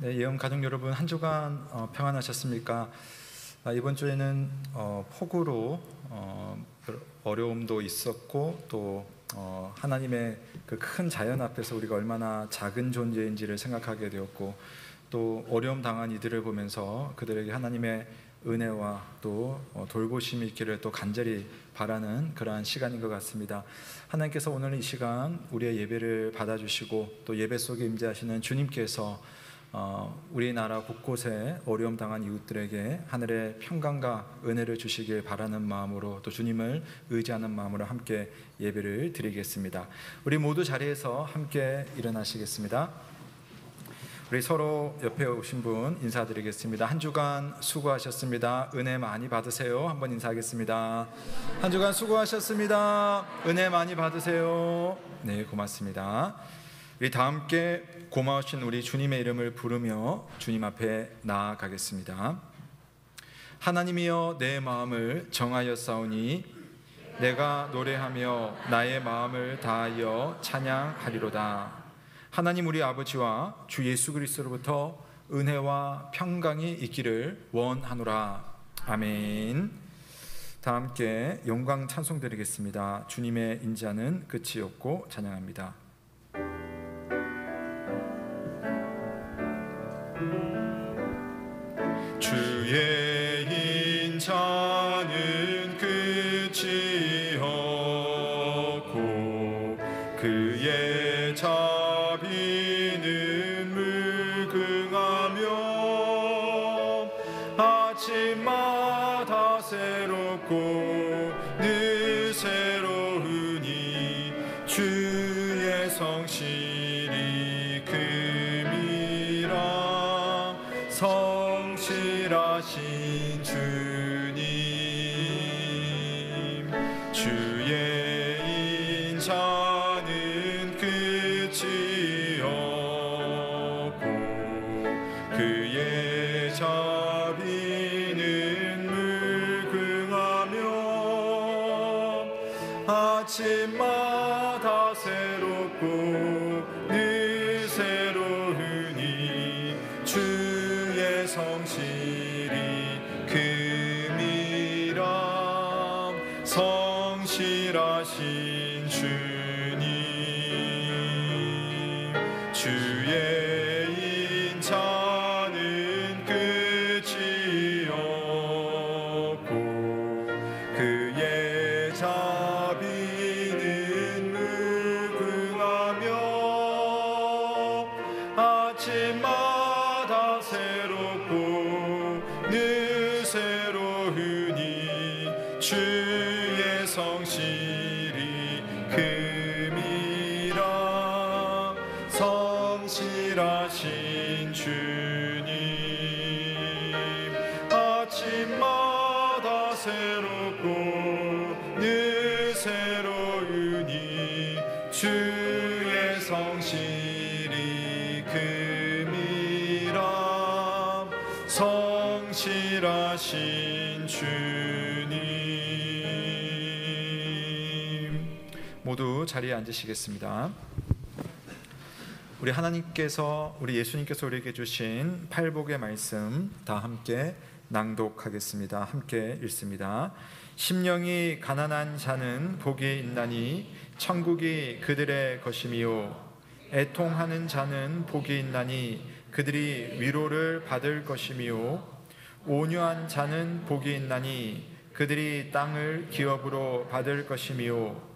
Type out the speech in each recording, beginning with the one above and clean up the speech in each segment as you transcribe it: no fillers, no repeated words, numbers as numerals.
네, 예언 가족 여러분, 한 주간 평안하셨습니까? 이번 주에는 폭우로 어려움도 있었고 또 하나님의 그 큰 자연 앞에서 우리가 얼마나 작은 존재인지를 생각하게 되었고, 또 어려움 당한 이들을 보면서 그들에게 하나님의 은혜와 또 돌보심이 있기를 또 간절히 바라는 그러한 시간인 것 같습니다. 하나님께서 오늘 이 시간 우리의 예배를 받아주시고 또 예배 속에 임재하시는 주님께서 우리나라 곳곳에 어려움 당한 이웃들에게 하늘의 평강과 은혜를 주시길 바라는 마음으로, 또 주님을 의지하는 마음으로 함께 예배를 드리겠습니다. 우리 모두 자리에서 함께 일어나시겠습니다. 우리 서로 옆에 오신 분 인사드리겠습니다. 한 주간 수고하셨습니다. 은혜 많이 받으세요. 한번 인사하겠습니다. 한 주간 수고하셨습니다. 은혜 많이 받으세요. 네, 고맙습니다. 우리 다 함께 고마우신 우리 주님의 이름을 부르며 주님 앞에 나아가겠습니다. 하나님이여, 내 마음을 정하였사오니 내가 노래하며 나의 마음을 다하여 찬양하리로다. 하나님 우리 아버지와 주 예수 그리스도로부터 은혜와 평강이 있기를 원하노라. 아멘. 다 함께 영광 찬송 드리겠습니다. 주님의 인자는 끝이 없고 찬양합니다. 주의 인자는 끝이 없고 그의 자비는 무궁하며 아침마다 새롭고 늘 새로우니 주의 성실이 큼이라. 성실하신 주님, 주의 인자는 끝이 없고 그의 자비는 무궁하며 아침마다 새롭고 늘 새로우니 주의 성실이 큼이라. 성실하신 주님, 주의 인자는 끝이 없고 그의 자비는 무궁하며 아침마다 새롭고 늘 새로우니 주의 성실이 큼이라. 성실하신 주님, 아침마다 새롭고 늘 새로우니 주의 성실이 큼이라. 성실하신 주님. 모두 자리에 앉으시겠습니다. 우리 하나님께서, 우리 예수님께서 우리에게 주신 팔복의 말씀 다 함께 낭독하겠습니다. 함께 읽습니다. 심령이 가난한 자는 복이 있나니 천국이 그들의 것이미요. 애통하는 자는 복이 있나니 그들이 위로를 받을 것이미요. 온유한 자는 복이 있나니 그들이 땅을 기업으로 받을 것이미요.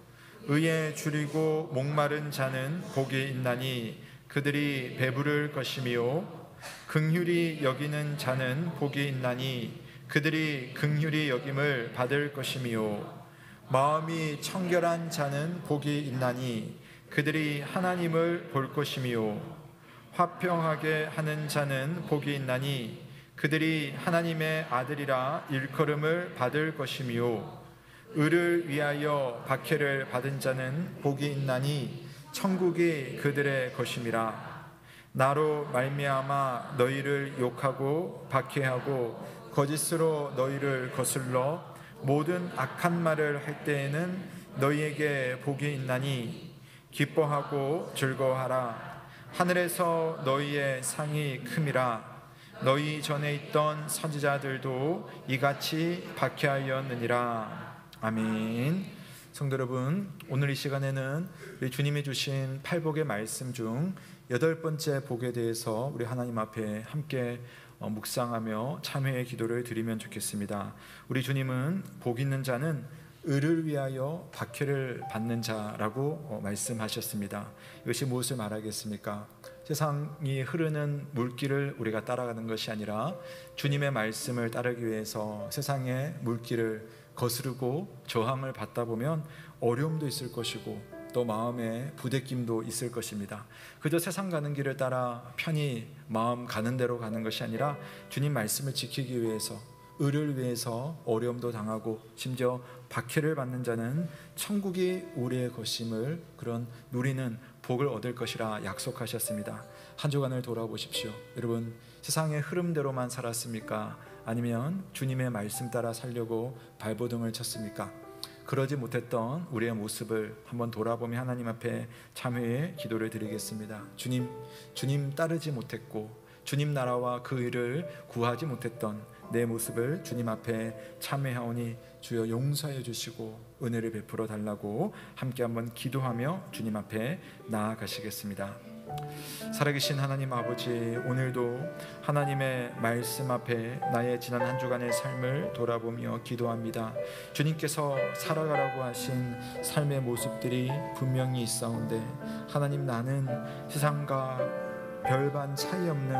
의에 줄이고 목마른 자는 복이 있나니 그들이 배부를 것이미요. 긍휼히 여기는 자는 복이 있나니 그들이 긍휼히 여김을 받을 것이미요. 마음이 청결한 자는 복이 있나니 그들이 하나님을 볼 것이미요. 화평하게 하는 자는 복이 있나니 그들이 하나님의 아들이라 일컬음을 받을 것이미요. 의를 위하여 박해를 받은 자는 복이 있나니 천국이 그들의 것임이라. 나로 말미암아 너희를 욕하고 박해하고 거짓으로 너희를 거슬러 모든 악한 말을 할 때에는 너희에게 복이 있나니 기뻐하고 즐거워하라. 하늘에서 너희의 상이 큼이라. 너희 전에 있던 선지자들도 이같이 박해하였느니라. 아멘. 성도 여러분, 오늘 이 시간에는 우리 주님이 주신 팔복의 말씀 중 8번째 복에 대해서 우리 하나님 앞에 함께 묵상하며 참회의 기도를 드리면 좋겠습니다. 우리 주님은 복 있는 자는 의를 위하여 박해를 받는 자라고 말씀하셨습니다. 이것이 무엇을 말하겠습니까? 세상이 흐르는 물길을 우리가 따라가는 것이 아니라 주님의 말씀을 따르기 위해서 세상의 물길을 거스르고 저항을 받다 보면 어려움도 있을 것이고 또 마음에 부대낌도 있을 것입니다. 그저 세상 가는 길을 따라 편히 마음 가는 대로 가는 것이 아니라 주님 말씀을 지키기 위해서, 의를 위해서 어려움도 당하고 심지어 박해를 받는 자는 천국이 우리의 것임을 그런 누리는 복을 얻을 것이라 약속하셨습니다. 한 주간을 돌아보십시오. 여러분, 세상의 흐름대로만 살았습니까? 아니면 주님의 말씀 따라 살려고 발버둥을 쳤습니까? 그러지 못했던 우리의 모습을 한번 돌아보며 하나님 앞에 참회의 기도를 드리겠습니다. 주님 따르지 못했고 주님 나라와 그 일을 구하지 못했던 내 모습을 주님 앞에 참회하오니 주여 용서해 주시고 은혜를 베풀어 달라고 함께 한번 기도하며 주님 앞에 나아가시겠습니다. 살아계신 하나님 아버지, 오늘도 하나님의 말씀 앞에 나의 지난 한 주간의 삶을 돌아보며 기도합니다. 주님께서 살아가라고 하신 삶의 모습들이 분명히 있사온데 하나님, 나는 세상과 별반 차이 없는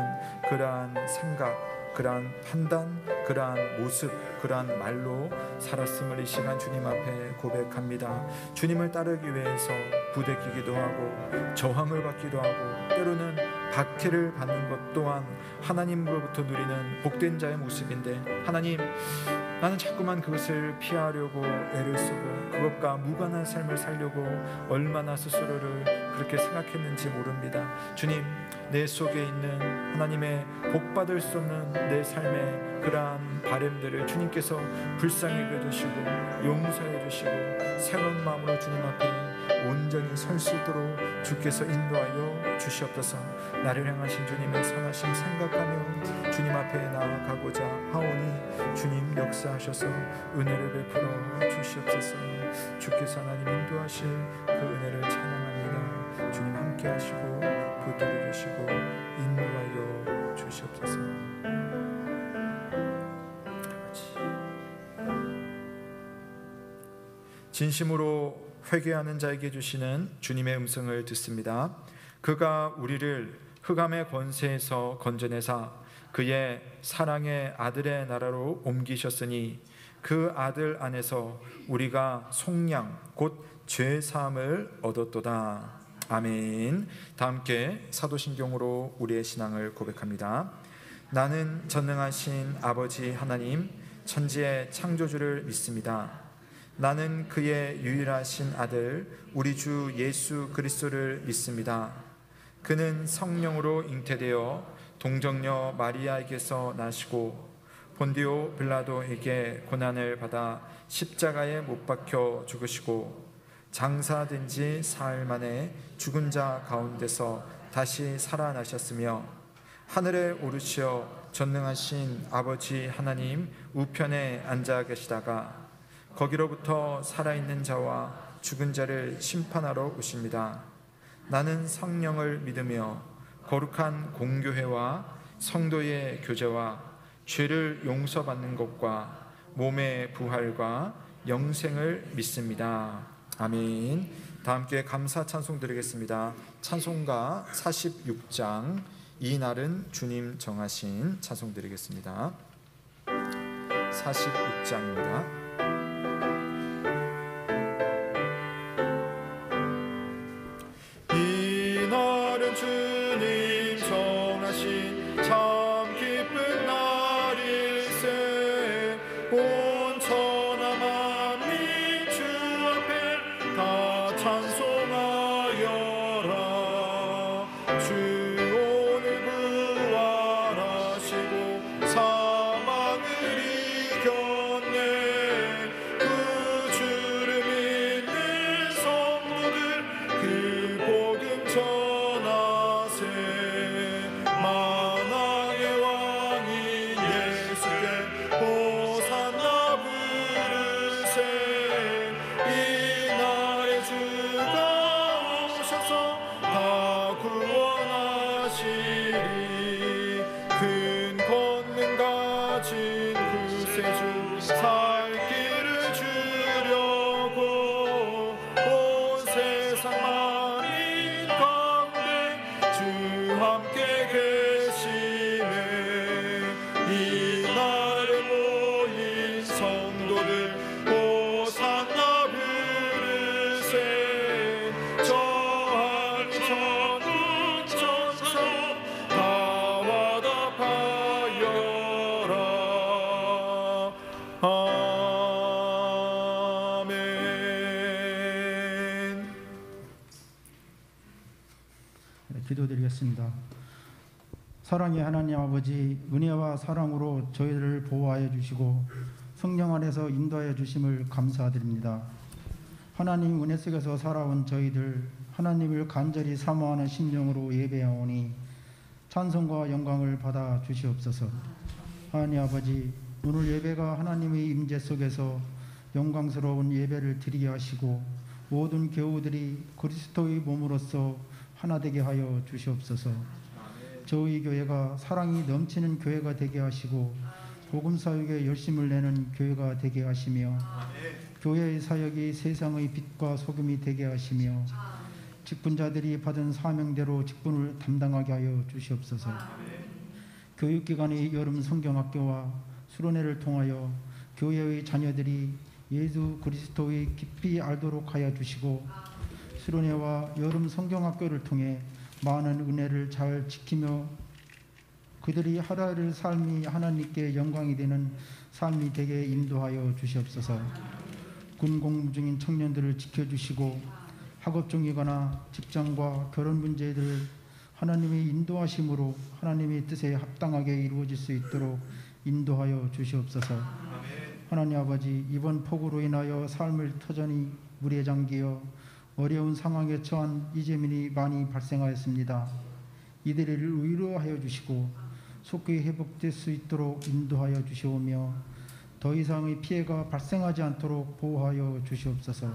그러한 생각, 그러한 판단, 그러한 모습, 그러한 말로 살았음을 이 시간 주님 앞에 고백합니다. 주님을 따르기 위해서 부대끼기도 하고 저항을 받기도 하고 때로는 박해를 받는 것 또한 하나님으로부터 누리는 복된 자의 모습인데, 하나님, 나는 자꾸만 그것을 피하려고 애를 쓰고 그것과 무관한 삶을 살려고 얼마나 스스로를 그렇게 생각했는지 모릅니다. 주님, 내 속에 있는 하나님의 복받을 수 없는 내 삶의 그러한 바램들을 주님께서 불쌍히 여겨주시고 용서해 주시고 새로운 마음으로 주님 앞에 온전히 설 수 있도록 주께서 인도하여 주시옵소서. 나를 향하신 주님의 선하심 생각하며 주님 앞에 나아가고자 하오니 주님 역사하셔서 은혜를 베풀어 주시옵소서. 주께서 하나님 인도하실 그 은혜를 찬양합니다. 주님 함께 하시고 붙들어 주시고 인도하여 주시옵소서. 진심으로 회개하는 자에게 주시는 주님의 음성을 듣습니다. 그가 우리를 흑암의 권세에서 건져내사 그의 사랑의 아들의 나라로 옮기셨으니 그 아들 안에서 우리가 속량 곧 죄사함을 얻었도다. 아멘. 다 함께 사도신경으로 우리의 신앙을 고백합니다. 나는 전능하신 아버지 하나님 천지의 창조주를 믿습니다. 나는 그의 유일하신 아들 우리 주 예수 그리스도를 믿습니다. 그는 성령으로 잉태되어 동정녀 마리아에게서 나시고 본디오 빌라도에게 고난을 받아 십자가에 못 박혀 죽으시고 장사된 지 사흘 만에 죽은 자 가운데서 다시 살아나셨으며 하늘에 오르시어 전능하신 아버지 하나님 우편에 앉아 계시다가 거기로부터 살아있는 자와 죽은 자를 심판하러 오십니다. 나는 성령을 믿으며 거룩한 공교회와 성도의 교제와 죄를 용서받는 것과 몸의 부활과 영생을 믿습니다. 아멘. 다 함께 감사 찬송 드리겠습니다. 찬송가 46장 이 날은 주님 정하신 찬송 드리겠습니다. 46장입니다. 주님 정하신 참 기쁜 날일세. 온 천하 만민 주 앞에 다 찬송하여라. 주 오늘 부활하시고 사망을 이겼네. 호산나 부르세 저하늘 천군 천사 다 화답하여라 아멘. 기도드리겠습니다. 사랑의 하나님 아버지, 은혜와 사랑으로 저희를 보호하여 주시고 성령 안에서 인도하여 주심을 감사드립니다. 하나님 은혜 속에서 살아온 저희들 하나님을 간절히 사모하는 심령으로 예배하오니 찬송과 영광을 받아 주시옵소서. 하나님 아버지, 오늘 예배가 하나님의 임재 속에서 영광스러운 예배를 드리게 하시고 모든 교우들이 그리스도의 몸으로서 하나 되게 하여 주시옵소서. 저희 교회가 사랑이 넘치는 교회가 되게 하시고 복음 사역에 열심을 내는 교회가 되게 하시며 교회의 사역이 세상의 빛과 소금이 되게 하시며 직분자들이 받은 사명대로 직분을 담당하게 하여 주시옵소서. 교육기관의 여름 성경학교와 수련회를 통하여 교회의 자녀들이 예수 그리스도의 깊이 알도록 하여 주시고 수련회와 여름 성경학교를 통해 많은 은혜를 잘 지키며 그들이 하루하루 삶이 하나님께 영광이 되는 삶이 되게 인도하여 주시옵소서. 군 복무 중인 청년들을 지켜주시고 학업 중이거나 직장과 결혼 문제들 하나님의 인도하심으로 하나님의 뜻에 합당하게 이루어질 수 있도록 인도하여 주시옵소서. 하나님 아버지, 이번 폭우로 인하여 삶을 터전히 물에 잠기어 어려운 상황에 처한 이재민이 많이 발생하였습니다. 이들을 위로하여 주시고 속히 회복될 수 있도록 인도하여 주시오며 더 이상의 피해가 발생하지 않도록 보호하여 주시옵소서.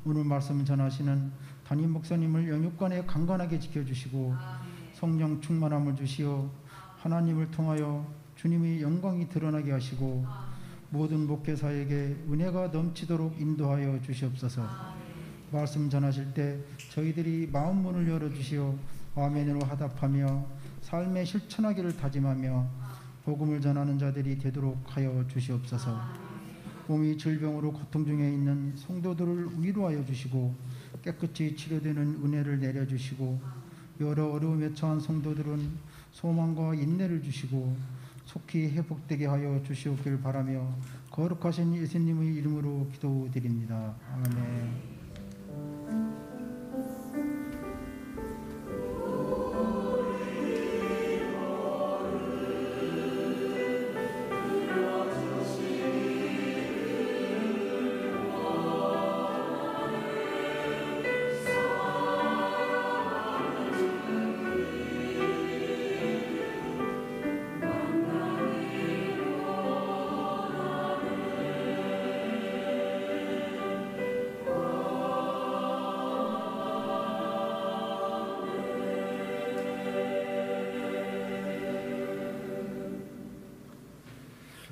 오늘 말씀 전하시는 담임 목사님을 영육간에 강건하게 지켜주시고 성령 충만함을 주시어 하나님을 통하여 주님의 영광이 드러나게 하시고 모든 목회사에게 은혜가 넘치도록 인도하여 주시옵소서. 말씀 전하실 때 저희들이 마음 문을 열어주시어 아멘으로 화답하며 삶에 실천하기를 다짐하며 복음을 전하는 자들이 되도록 하여 주시옵소서. 몸이 질병으로 고통 중에 있는 성도들을 위로하여 주시고 깨끗이 치료되는 은혜를 내려주시고 여러 어려움에 처한 성도들은 소망과 인내를 주시고 속히 회복되게 하여 주시옵길 바라며 거룩하신 예수님의 이름으로 기도드립니다. 아멘.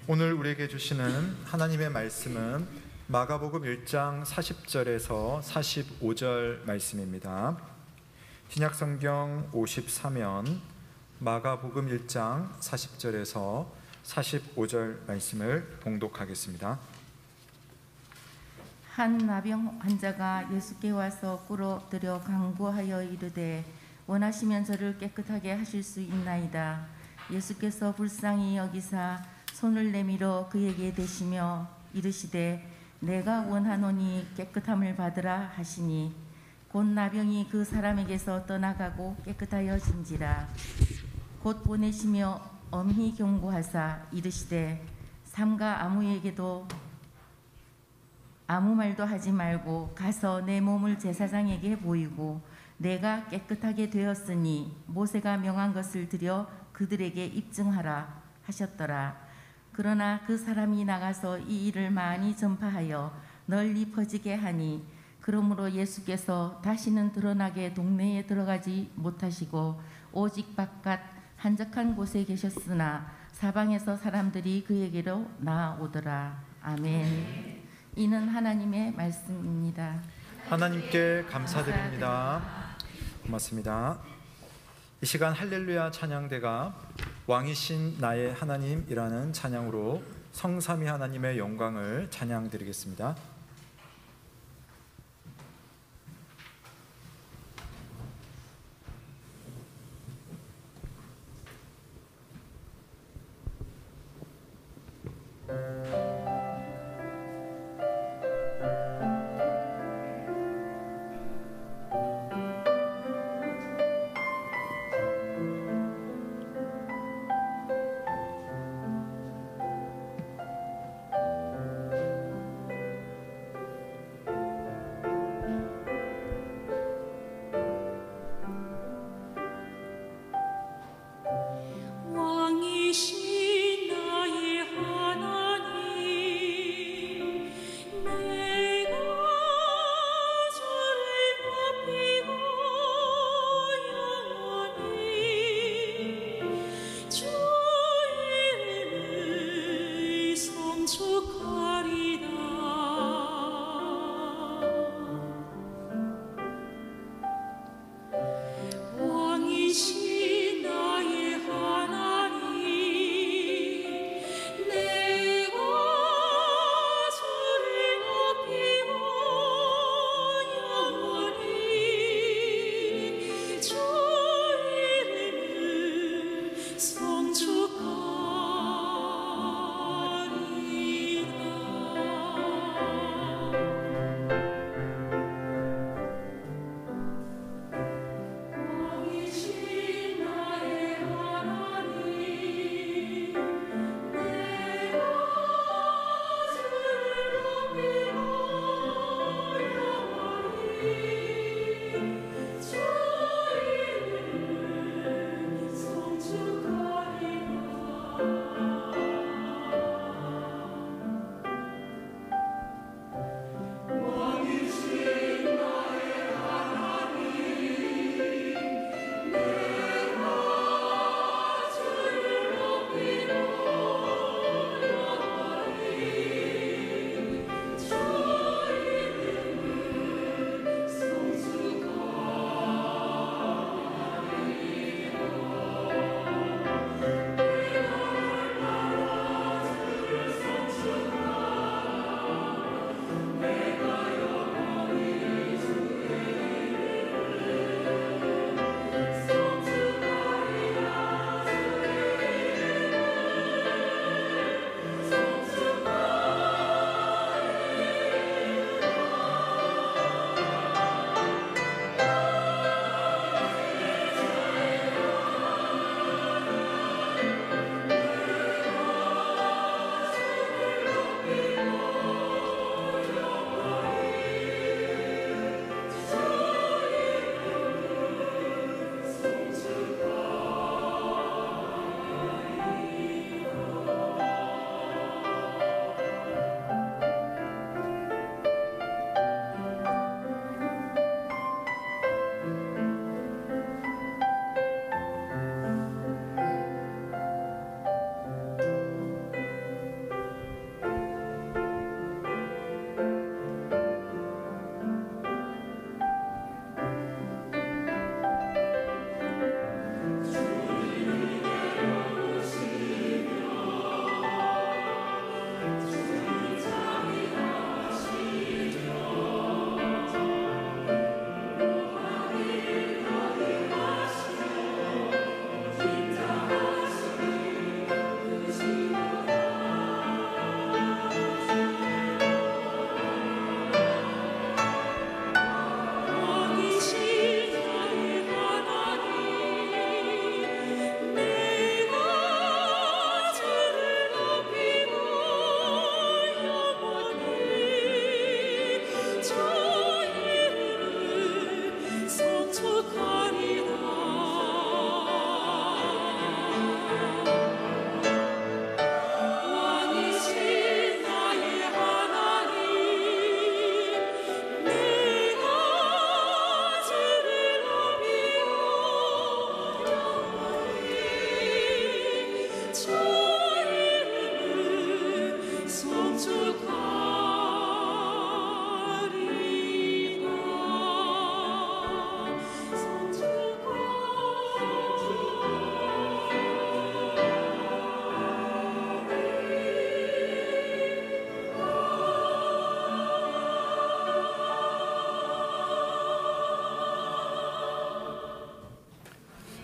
오늘 우리에게 주시는 하나님의 말씀은 마가복음 1장 40절에서 45절 말씀입니다. 신약성경 54면 마가복음 1장 40절에서 45절 말씀을 봉독하겠습니다. 한 나병 환자가 예수께 와서 꿇어들여 간구하여 이르되 원하시면 저를 깨끗하게 하실 수 있나이다. 예수께서 불쌍히 여기사 손을 내밀어 그에게 대시며 이르시되 내가 원하노니 깨끗함을 받으라 하시니 곧 나병이 그 사람에게서 떠나가고 깨끗하여진지라. 곧 보내시며 엄히 경고하사 이르시되 삼가 아무에게도 아무 말도 하지 말고 가서 내 몸을 제사장에게 보이고 내가 깨끗하게 되었으니 모세가 명한 것을 드려 그들에게 입증하라 하셨더라. 그러나 그 사람이 나가서 이 일을 많이 전파하여 널리 퍼지게 하니 그러므로 예수께서 다시는 드러나게 동네에 들어가지 못하시고 오직 바깥 한적한 곳에 계셨으나 사방에서 사람들이 그에게로 나아오더라. 아멘. 이는 하나님의 말씀입니다. 하나님께 감사드립니다. 고맙습니다. 이 시간 할렐루야 찬양대가 왕이신 나의 하나님이라는 찬양으로 성삼위 하나님의 영광을 찬양드리겠습니다.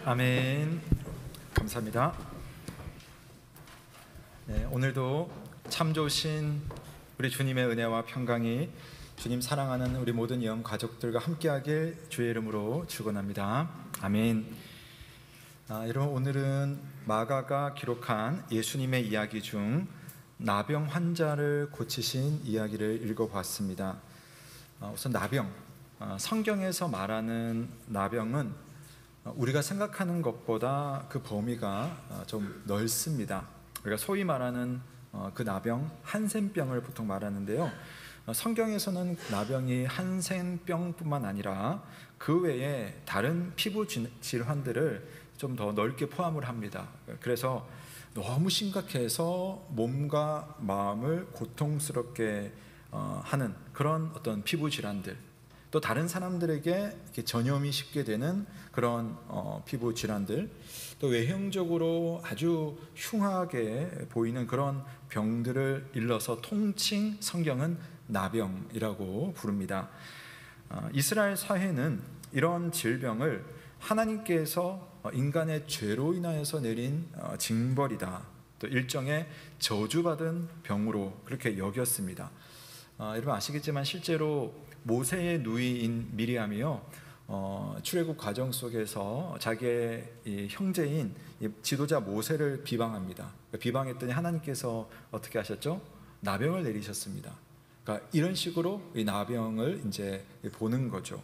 아멘. 감사합니다. 네, 오늘도 참 좋으신 우리 주님의 은혜와 평강이 주님 사랑하는 우리 모든 영 가족들과 함께하길 주의 이름으로 축원합니다. 아멘. 여러분, 오늘은 마가가 기록한 예수님의 이야기 중 나병 환자를 고치신 이야기를 읽어봤습니다. 우선 나병, 성경에서 말하는 나병은 우리가 생각하는 것보다 그 범위가 좀 넓습니다. 우리가 소위 말하는 그 나병, 한센병을 보통 말하는데요, 성경에서는 나병이 한센병뿐만 아니라 그 외에 다른 피부 질환들을 좀 더 넓게 포함을 합니다. 그래서 너무 심각해서 몸과 마음을 고통스럽게 하는 그런 어떤 피부 질환들, 또 다른 사람들에게 이렇게 전염이 쉽게 되는 그런 피부 질환들, 또 외형적으로 아주 흉하게 보이는 그런 병들을 일러서 통칭 성경은 나병이라고 부릅니다. 이스라엘 사회는 이런 질병을 하나님께서 인간의 죄로 인하여서 내린 징벌이다, 또 일종의 저주받은 병으로 그렇게 여겼습니다. 여러분 아시겠지만 실제로 모세의 누이인 미리암이요, 출애굽 과정 속에서 자기의 이 형제인 지도자 모세를 비방합니다. 비방했더니 하나님께서 어떻게 하셨죠? 나병을 내리셨습니다. 그러니까 이런 식으로 이 나병을 이제 보는 거죠.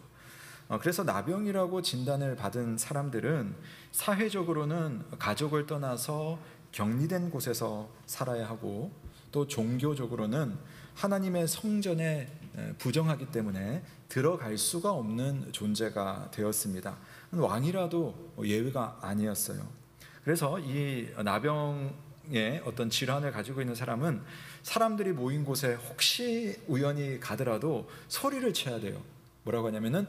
그래서 나병이라고 진단을 받은 사람들은 사회적으로는 가족을 떠나서 격리된 곳에서 살아야 하고, 또 종교적으로는 하나님의 성전에 부정하기 때문에 들어갈 수가 없는 존재가 되었습니다. 왕이라도 예외가 아니었어요. 그래서 이 나병의 어떤 질환을 가지고 있는 사람은 사람들이 모인 곳에 혹시 우연히 가더라도 소리를 쳐야 돼요. 뭐라고 하냐면은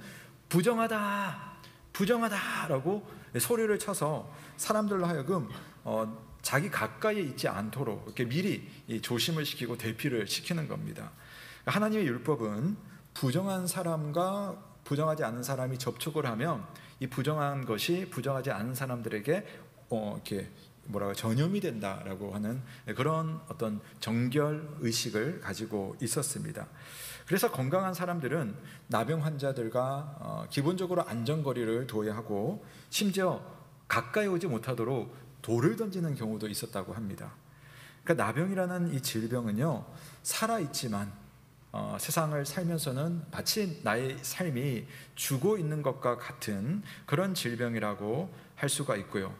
부정하다, 부정하다라고 소리를 쳐서 사람들로 하여금 자기 가까이에 있지 않도록 이렇게 미리 조심을 시키고 대피를 시키는 겁니다. 하나님의 율법은 부정한 사람과 부정하지 않은 사람이 접촉을 하면 이 부정한 것이 부정하지 않은 사람들에게 이렇게 전염이 된다라고 하는 그런 어떤 정결 의식을 가지고 있었습니다. 그래서 건강한 사람들은 나병 환자들과 기본적으로 안전거리를 둬야 하고, 심지어 가까이 오지 못하도록 돌을 던지는 경우도 있었다고 합니다. 그러니까 나병이라는 이 질병은요, 살아있지만 세상을 살면서는 마치 나의 삶이 죽어 있는 것과 같은 그런 질병이라고 할 수가 있고요.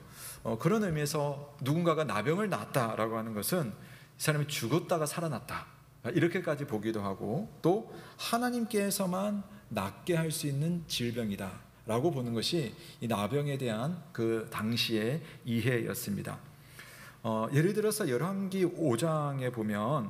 그런 의미에서 누군가가 나병을 낳았다라고 하는 것은 이 사람이 죽었다가 살아났다, 이렇게까지 보기도 하고, 또 하나님께서만 낫게 할 수 있는 질병이다 라고 보는 것이 이 나병에 대한 그 당시의 이해였습니다. 예를 들어서 열왕기 5장에 보면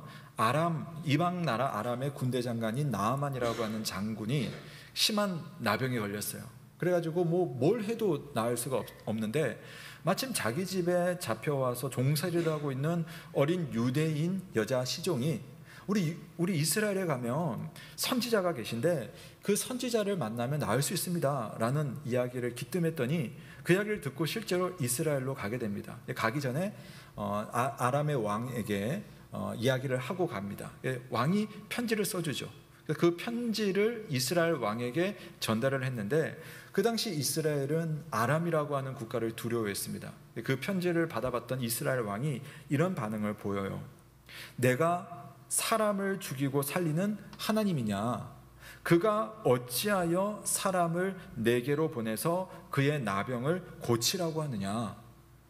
이방 나라 아람의 군대 장관인 나아만이라고 하는 장군이 심한 나병에 걸렸어요. 그래가지고 뭘 해도 나을 수가 없는데, 마침 자기 집에 잡혀와서 종살이를 하고 있는 어린 유대인 여자 시종이 우리 이스라엘에 가면 선지자가 계신데 그 선지자를 만나면 나을 수 있습니다 라는 이야기를 기뜸했더니, 그 이야기를 듣고 실제로 이스라엘로 가게 됩니다. 가기 전에 아람의 왕에게 이야기를 하고 갑니다. 왕이 편지를 써주죠. 그 편지를 이스라엘 왕에게 전달을 했는데, 그 당시 이스라엘은 아람이라고 하는 국가를 두려워했습니다. 그 편지를 받아봤던 이스라엘 왕이 이런 반응을 보여요. 내가 사람을 죽이고 살리는 하나님이냐? 그가 어찌하여 사람을 내게로 보내서 그의 나병을 고치라고 하느냐?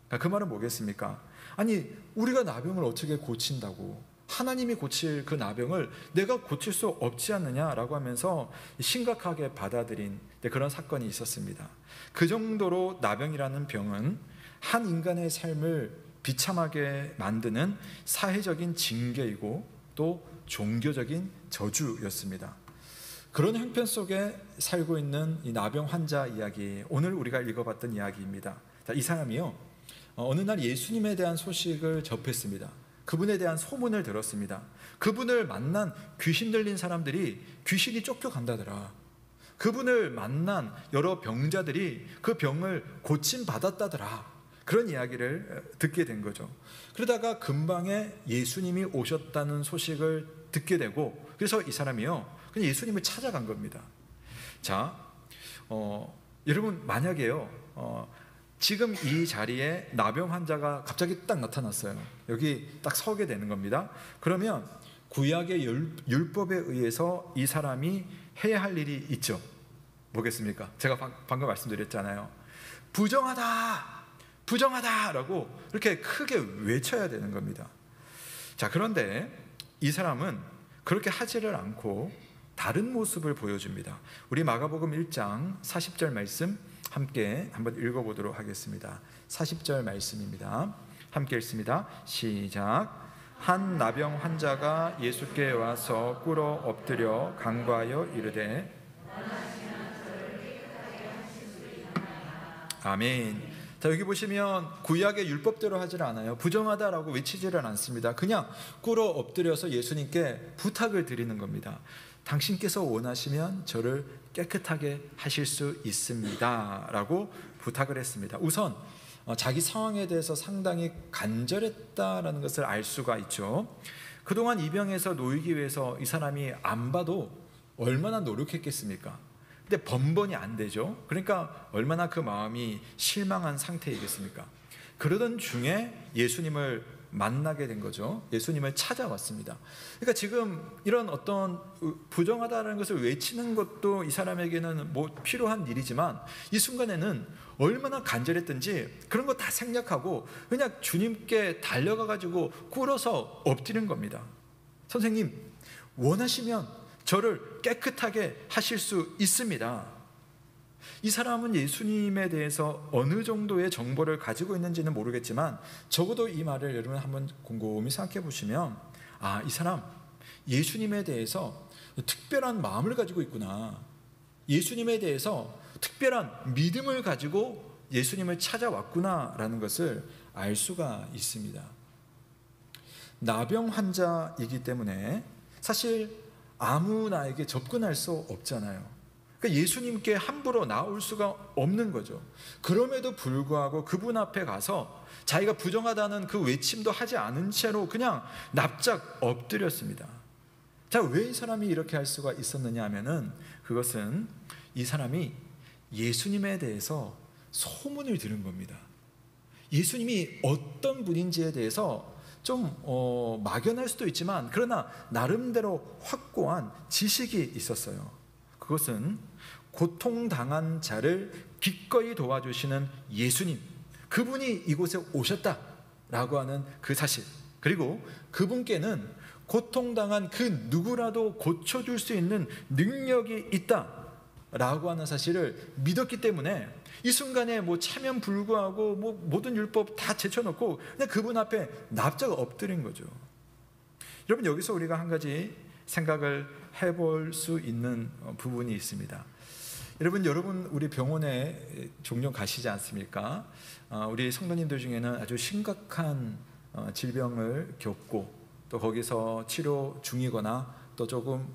그 말은 뭐겠습니까? 아니, 우리가 나병을 어떻게 고친다고? 하나님이 고칠 그 나병을 내가 고칠 수 없지 않느냐라고 하면서 심각하게 받아들인 그런 사건이 있었습니다. 그 정도로 나병이라는 병은 한 인간의 삶을 비참하게 만드는 사회적인 징계이고 또 종교적인 저주였습니다. 그런 형편 속에 살고 있는 이 나병 환자 이야기, 오늘 우리가 읽어봤던 이야기입니다. 이 사람이요, 어느 날 예수님에 대한 소식을 접했습니다. 그분에 대한 소문을 들었습니다. 그분을 만난 귀신 들린 사람들이 귀신이 쫓겨간다더라. 그분을 만난 여러 병자들이 그 병을 고침받았다더라. 그런 이야기를 듣게 된 거죠. 그러다가 근방에 예수님이 오셨다는 소식을 듣게 되고, 그래서 이 사람이요 그냥 예수님을 찾아간 겁니다. 자, 여러분 만약에요 지금 이 자리에 나병 환자가 갑자기 딱 나타났어요. 여기 딱 서게 되는 겁니다. 그러면 구약의 율법에 의해서 이 사람이 해야 할 일이 있죠. 뭐겠습니까? 제가 방금 말씀드렸잖아요. 부정하다, 부정하다라고 이렇게 크게 외쳐야 되는 겁니다. 자, 그런데 이 사람은 그렇게 하지를 않고 다른 모습을 보여줍니다. 우리 마가복음 1장 40절 말씀 함께 한번 읽어보도록 하겠습니다. 40절 말씀입니다. 함께 읽습니다. 시작. 한 나병 환자가 예수께 와서 꿇어 엎드려 간구하여 이르되 아멘. 자, 여기 보시면 구약의 율법대로 하질 않아요. 부정하다라고 외치지를 않습니다. 그냥 꿇어 엎드려서 예수님께 부탁을 드리는 겁니다. 당신께서 원하시면 저를 깨끗하게 하실 수 있습니다 라고 부탁을 했습니다. 우선 자기 상황에 대해서 상당히 간절했다라는 것을 알 수가 있죠. 그동안 이 병에서 놓이기 위해서 이 사람이 안 봐도 얼마나 노력했겠습니까? 근데 번번이 안 되죠. 그러니까 얼마나 그 마음이 실망한 상태이겠습니까? 그러던 중에 예수님을 만나게 된 거죠. 예수님을 찾아왔습니다. 그러니까 지금 이런 어떤 부정하다는 것을 외치는 것도 이 사람에게는 뭐 필요한 일이지만 이 순간에는 얼마나 간절했든지 그런 거 다 생략하고 그냥 주님께 달려가 가지고 꿇어서 엎드린 겁니다. 선생님, 원하시면 저를 깨끗하게 하실 수 있습니다. 이 사람은 예수님에 대해서 어느 정도의 정보를 가지고 있는지는 모르겠지만 적어도 이 말을 여러분 한번 곰곰이 생각해 보시면 아, 이 사람 예수님에 대해서 특별한 마음을 가지고 있구나. 예수님에 대해서 특별한 믿음을 가지고 예수님을 찾아왔구나라는 것을 알 수가 있습니다. 나병 환자이기 때문에 사실 아무나에게 접근할 수 없잖아요. 그러니까 예수님께 함부로 나올 수가 없는 거죠. 그럼에도 불구하고 그분 앞에 가서 자기가 부정하다는 그 외침도 하지 않은 채로 그냥 납작 엎드렸습니다. 자, 왜 이 사람이 이렇게 할 수가 있었느냐 하면은 그것은 이 사람이 예수님에 대해서 소문을 들은 겁니다. 예수님이 어떤 분인지에 대해서 좀 막연할 수도 있지만 그러나 나름대로 확고한 지식이 있었어요. 그것은 고통당한 자를 기꺼이 도와주시는 예수님, 그분이 이곳에 오셨다라고 하는 그 사실, 그리고 그분께는 고통당한 그 누구라도 고쳐줄 수 있는 능력이 있다라고 하는 사실을 믿었기 때문에 이 순간에 뭐 차면 불구하고 뭐 모든 율법 다 제쳐놓고 그냥 그분 앞에 납작 엎드린 거죠. 여러분, 여기서 우리가 한 가지 생각을 해볼 수 있는 부분이 있습니다. 여러분 우리 병원에 종종 가시지 않습니까? 우리 성도님들 중에는 아주 심각한 질병을 겪고 또 거기서 치료 중이거나 또 조금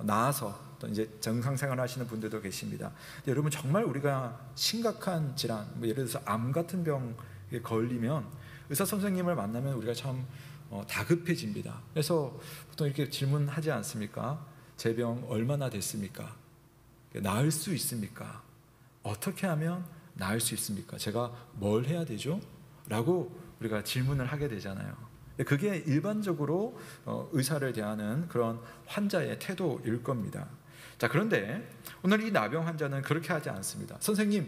나아서 또 이제 정상생활 하시는 분들도 계십니다. 근데 여러분, 정말 우리가 심각한 질환, 뭐 예를 들어서 암 같은 병에 걸리면 의사 선생님을 만나면 우리가 참 다급해집니다. 그래서 보통 이렇게 질문하지 않습니까? 제 병 얼마나 됐습니까? 나을 수 있습니까? 어떻게 하면 나을 수 있습니까? 제가 뭘 해야 되죠? 라고 우리가 질문을 하게 되잖아요. 그게 일반적으로 의사를 대하는 그런 환자의 태도일 겁니다. 자, 그런데 오늘 이 나병 환자는 그렇게 하지 않습니다. 선생님,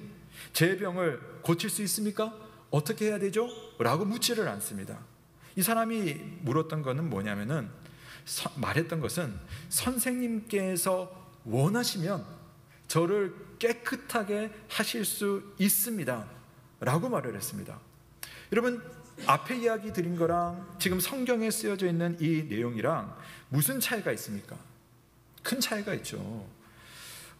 제 병을 고칠 수 있습니까? 어떻게 해야 되죠? 라고 묻지를 않습니다. 이 사람이 물었던 것은 뭐냐면은 말했던 것은 선생님께서 원하시면 저를 깨끗하게 하실 수 있습니다 라고 말을 했습니다. 여러분, 앞에 이야기 드린 거랑 지금 성경에 쓰여져 있는 이 내용이랑 무슨 차이가 있습니까? 큰 차이가 있죠.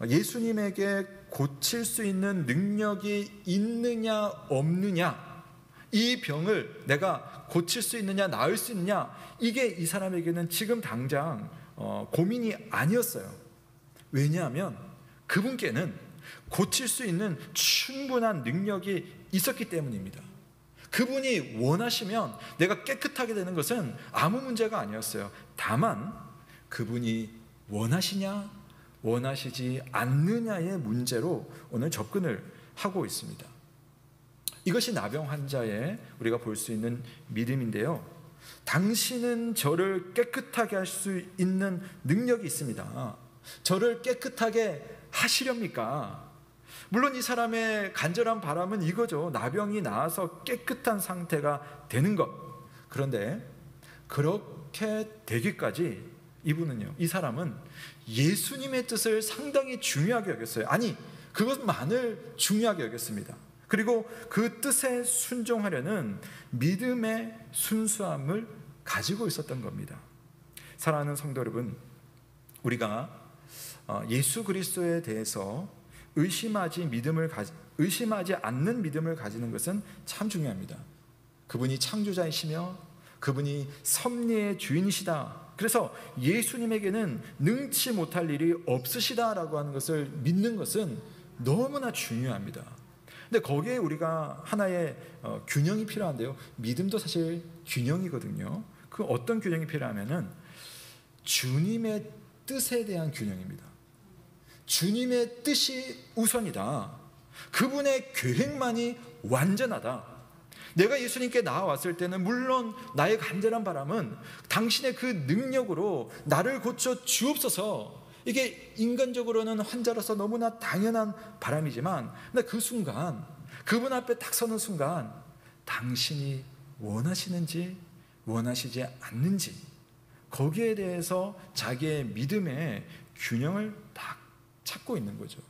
예수님에게 고칠 수 있는 능력이 있느냐 없느냐, 이 병을 내가 고칠 수 있느냐 나을 수 있느냐, 이게 이 사람에게는 지금 당장 고민이 아니었어요. 왜냐하면 그분께는 고칠 수 있는 충분한 능력이 있었기 때문입니다. 그분이 원하시면 내가 깨끗하게 되는 것은 아무 문제가 아니었어요. 다만 그분이 원하시냐 원하시지 않느냐의 문제로 오늘 접근을 하고 있습니다. 이것이 나병 환자의 우리가 볼 수 있는 믿음인데요. 당신은 저를 깨끗하게 할 수 있는 능력이 있습니다. 저를 깨끗하게 하시렵니까? 물론 이 사람의 간절한 바람은 이거죠. 나병이 나아서 깨끗한 상태가 되는 것. 그런데 그렇게 되기까지 이 사람은 예수님의 뜻을 상당히 중요하게 여겼어요. 아니, 그것만을 중요하게 여겼습니다. 그리고 그 뜻에 순종하려는 믿음의 순수함을 가지고 있었던 겁니다. 사랑하는 성도 여러분, 우리가 예수 그리스도에 대해서 의심하지 않는 믿음을 가지는 것은 참 중요합니다. 그분이 창조자이시며 그분이 섭리의 주인이시다. 그래서 예수님에게는 능치 못할 일이 없으시다라고 하는 것을 믿는 것은 너무나 중요합니다. 근데 거기에 우리가 하나의 균형이 필요한데요. 믿음도 사실 균형이거든요. 그 어떤 균형이 필요하면은 주님의 뜻에 대한 균형입니다. 주님의 뜻이 우선이다. 그분의 계획만이 완전하다. 내가 예수님께 나아왔을 때는 물론 나의 간절한 바람은 당신의 그 능력으로 나를 고쳐 주옵소서. 이게 인간적으로는 환자로서 너무나 당연한 바람이지만, 근데 그 순간, 그분 앞에 딱 서는 순간 당신이 원하시는지 원하시지 않는지, 거기에 대해서 자기의 믿음의 균형을 딱 찾고 있는 거죠.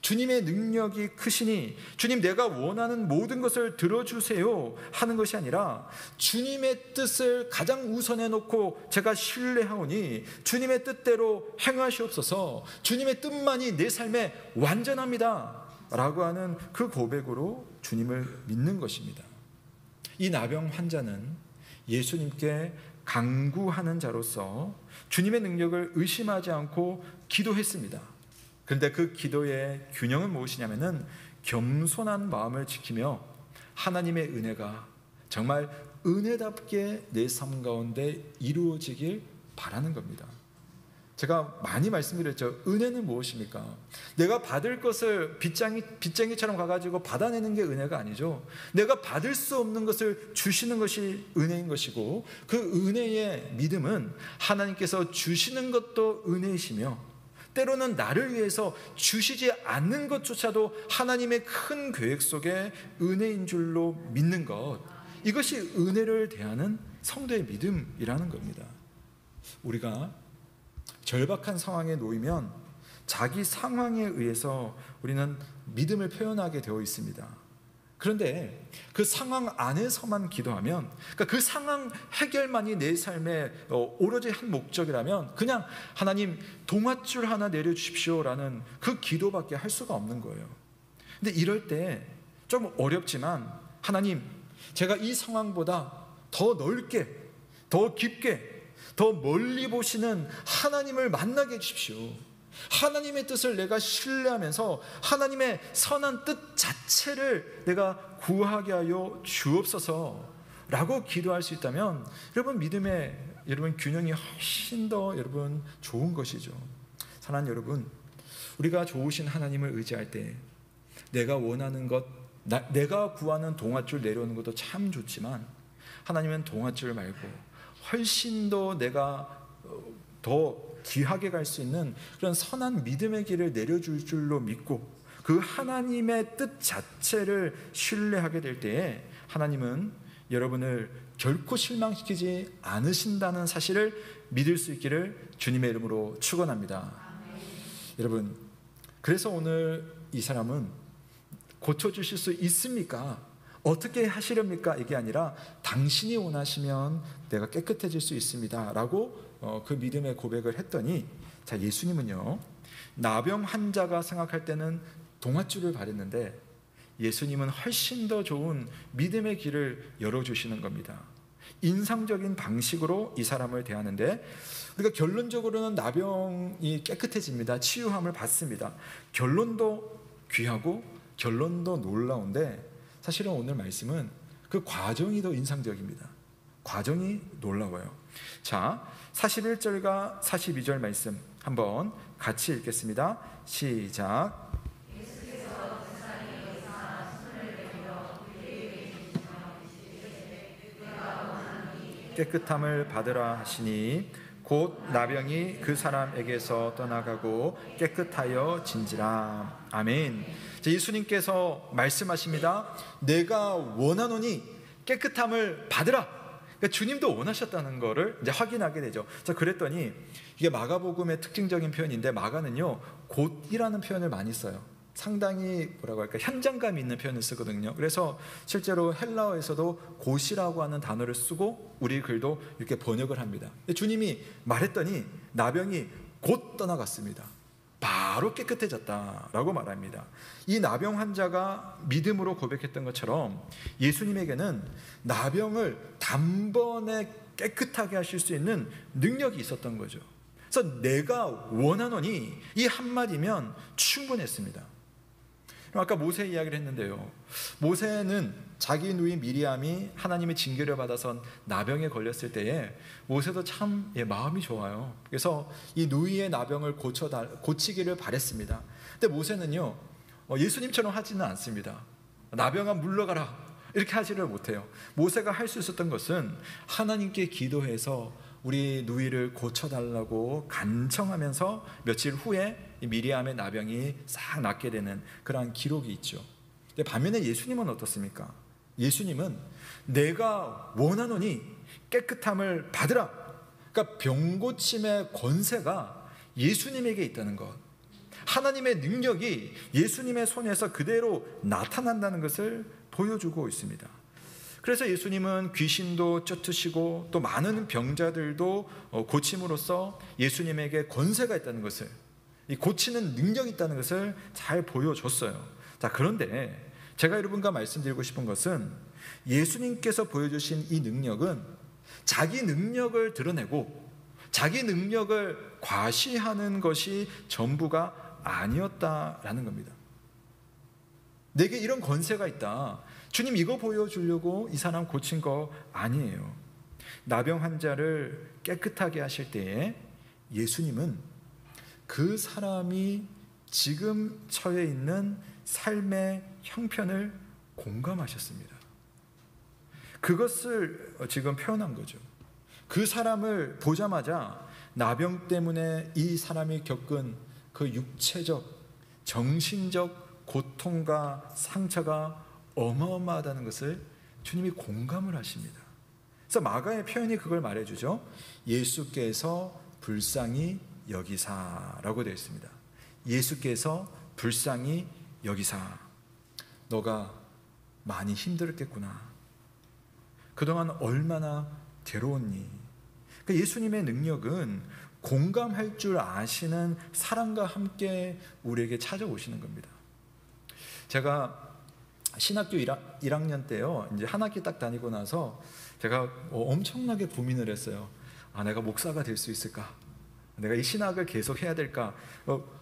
주님의 능력이 크시니 주님 내가 원하는 모든 것을 들어주세요 하는 것이 아니라 주님의 뜻을 가장 우선해 놓고 제가 신뢰하오니 주님의 뜻대로 행하시옵소서. 주님의 뜻만이 내 삶에 완전합니다 라고 하는 그 고백으로 주님을 믿는 것입니다. 이 나병 환자는 예수님께 간구하는 자로서 주님의 능력을 의심하지 않고 기도했습니다. 그런데 그 기도의 균형은 무엇이냐면은 겸손한 마음을 지키며 하나님의 은혜가 정말 은혜답게 내 삶 가운데 이루어지길 바라는 겁니다. 제가 많이 말씀드렸죠. 은혜는 무엇입니까? 내가 받을 것을 빚쟁이처럼 가가지고 받아내는 게 은혜가 아니죠. 내가 받을 수 없는 것을 주시는 것이 은혜인 것이고, 그 은혜의 믿음은 하나님께서 주시는 것도 은혜이시며 때로는 나를 위해서 주시지 않는 것조차도 하나님의 큰 계획 속에 은혜인 줄로 믿는 것, 이것이 은혜를 대하는 성도의 믿음이라는 겁니다. 우리가 절박한 상황에 놓이면 자기 상황에 의해서 우리는 믿음을 표현하게 되어 있습니다. 그런데 그 상황 안에서만 기도하면, 그러니까 그 상황 해결만이 내 삶의 오로지 한 목적이라면 그냥 하나님 동아줄 하나 내려주십시오라는 그 기도밖에 할 수가 없는 거예요. 근데 이럴 때 좀 어렵지만, 하나님 제가 이 상황보다 더 넓게, 더 깊게, 더 멀리 보시는 하나님을 만나게 해주십시오. 하나님의 뜻을 내가 신뢰하면서 하나님의 선한 뜻 자체를 내가 구하게 하여 주옵소서 라고 기도할 수 있다면 여러분 믿음의 균형이 훨씬 더 좋은 것이죠. 사랑하는 여러분, 우리가 좋으신 하나님을 의지할 때 내가 원하는 것, 내가 구하는 동아줄 내려오는 것도 참 좋지만 하나님은 동아줄 말고 훨씬 더 내가 더 귀하게 갈 수 있는 그런 선한 믿음의 길을 내려줄 줄로 믿고 그 하나님의 뜻 자체를 신뢰하게 될 때에 하나님은 여러분을 결코 실망시키지 않으신다는 사실을 믿을 수 있기를 주님의 이름으로 축원합니다. 여러분, 그래서 오늘 이 사람은 고쳐주실 수 있습니까? 어떻게 하시렵니까? 이게 아니라 당신이 원하시면 내가 깨끗해질 수 있습니다 라고 그 믿음의 고백을 했더니, 자, 예수님은요 나병 환자가 생각할 때는 동아줄을 바랬는데 예수님은 훨씬 더 좋은 믿음의 길을 열어주시는 겁니다. 인상적인 방식으로 이 사람을 대하는데, 우리가 결론적으로는 나병이 깨끗해집니다. 치유함을 받습니다. 결론도 귀하고 결론도 놀라운데, 사실은 오늘 말씀은 그 과정이 더 인상적입니다. 과정이 놀라워요. 자, 41절과 42절 말씀 한번 같이 읽겠습니다. 시작. 깨끗함을 받으라 하시니 곧 나병이 그 사람에게서 떠나가고 깨끗하여 진지라. 아멘. 예수님께서 말씀하십니다. 내가 원하노니 깨끗함을 받으라. 그러니까 주님도 원하셨다는 것을 이제 확인하게 되죠. 자, 그랬더니 이게 마가복음의 특징적인 표현인데, 마가는요 곧이라는 표현을 많이 써요. 상당히 뭐라고 할까, 현장감 있는 표현을 쓰거든요. 그래서 실제로 헬라어에서도 곧이라고 하는 단어를 쓰고 우리 글도 이렇게 번역을 합니다. 주님이 말했더니 나병이 곧 떠나갔습니다. 바로 깨끗해졌다라고 말합니다. 이 나병 환자가 믿음으로 고백했던 것처럼 예수님에게는 나병을 단번에 깨끗하게 하실 수 있는 능력이 있었던 거죠. 그래서 내가 원하노니 이 한마디면 충분했습니다. 아까 모세 이야기를 했는데요, 모세는 자기 누이 미리암이 하나님의 징계를 받아서 나병에 걸렸을 때에 모세도 참 마음이 좋아요. 그래서 이 누이의 나병을 고치기를 바랬습니다. 근데 모세는요 예수님처럼 하지는 않습니다. 나병아 물러가라 이렇게 하지를 못해요. 모세가 할 수 있었던 것은 하나님께 기도해서 우리 누이를 고쳐달라고 간청하면서 며칠 후에 미리암의 나병이 싹 낫게 되는 그러한 기록이 있죠. 근데 반면에 예수님은 어떻습니까? 예수님은 내가 원하노니 깨끗함을 받으라. 그러니까 병고침의 권세가 예수님에게 있다는 것, 하나님의 능력이 예수님의 손에서 그대로 나타난다는 것을 보여주고 있습니다. 그래서 예수님은 귀신도 쫓으시고 또 많은 병자들도 고침으로써 예수님에게 권세가 있다는 것을, 이 고치는 능력이 있다는 것을 잘 보여줬어요. 자, 그런데 제가 여러분과 말씀드리고 싶은 것은 예수님께서 보여주신 이 능력은 자기 능력을 드러내고 자기 능력을 과시하는 것이 전부가 아니었다라는 겁니다. 내게 이런 권세가 있다, 주님 이거 보여주려고 이 사람 고친 거 아니에요. 나병 환자를 깨끗하게 하실 때에 예수님은 그 사람이 지금 처해 있는 삶의 형편을 공감하셨습니다. 그것을 지금 표현한 거죠. 그 사람을 보자마자 나병 때문에 이 사람이 겪은 그 육체적, 정신적 고통과 상처가 어마어마하다는 것을 주님이 공감을 하십니다. 그래서 마가의 표현이 그걸 말해주죠. 예수께서 불쌍히 여기사라고 되어 있습니다. 예수께서 불쌍히 여기사. 너가 많이 힘들었겠구나. 그동안 얼마나 괴로웠니. 그러니까 예수님의 능력은 공감할 줄 아시는 사랑과 함께 우리에게 찾아오시는 겁니다. 제가 신학교 1학년 때요, 이제 한 학기 딱 다니고 나서 제가 엄청나게 고민을 했어요. 아, 내가 목사가 될 수 있을까? 내가 이 신학을 계속 해야 될까?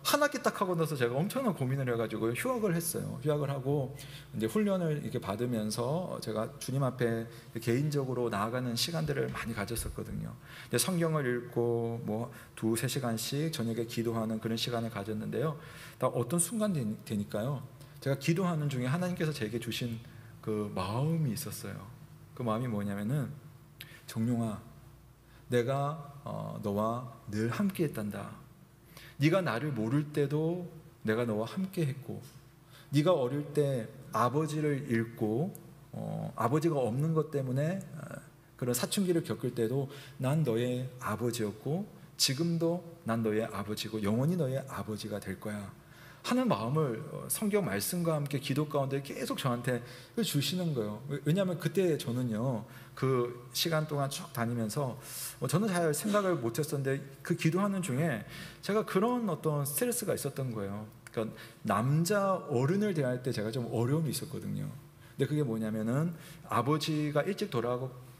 한 학기 딱 하고 나서 제가 엄청난 고민을 해가지고 휴학을 했어요. 휴학을 하고 이제 훈련을 이렇게 받으면서 제가 주님 앞에 개인적으로 나아가는 시간들을 많이 가졌었거든요. 근데 성경을 읽고 뭐 2-3시간씩 저녁에 기도하는 그런 시간을 가졌는데요. 다 어떤 순간 되니까요, 제가 기도하는 중에 하나님께서 제게 주신 그 마음이 있었어요. 그 마음이 뭐냐면은, 정룡아, 내가 너와 늘 함께 했단다. 네가 나를 모를 때도 내가 너와 함께 했고, 네가 어릴 때 아버지를 잃고 아버지가 없는 것 때문에 그런 사춘기를 겪을 때도 난 너의 아버지였고, 지금도 난 너의 아버지고 영원히 너의 아버지가 될 거야 하는 마음을 성경 말씀과 함께 기도 가운데 계속 저한테 주시는 거예요. 왜냐하면 그때 저는요, 그 시간 동안 쭉 다니면서 저는 잘 생각을 못했었는데 그 기도하는 중에 제가 그런 어떤 스트레스가 있었던 거예요. 그러니까 남자 어른을 대할 때 제가 좀 어려움이 있었거든요. 근데 그게 뭐냐면은 아버지가 일찍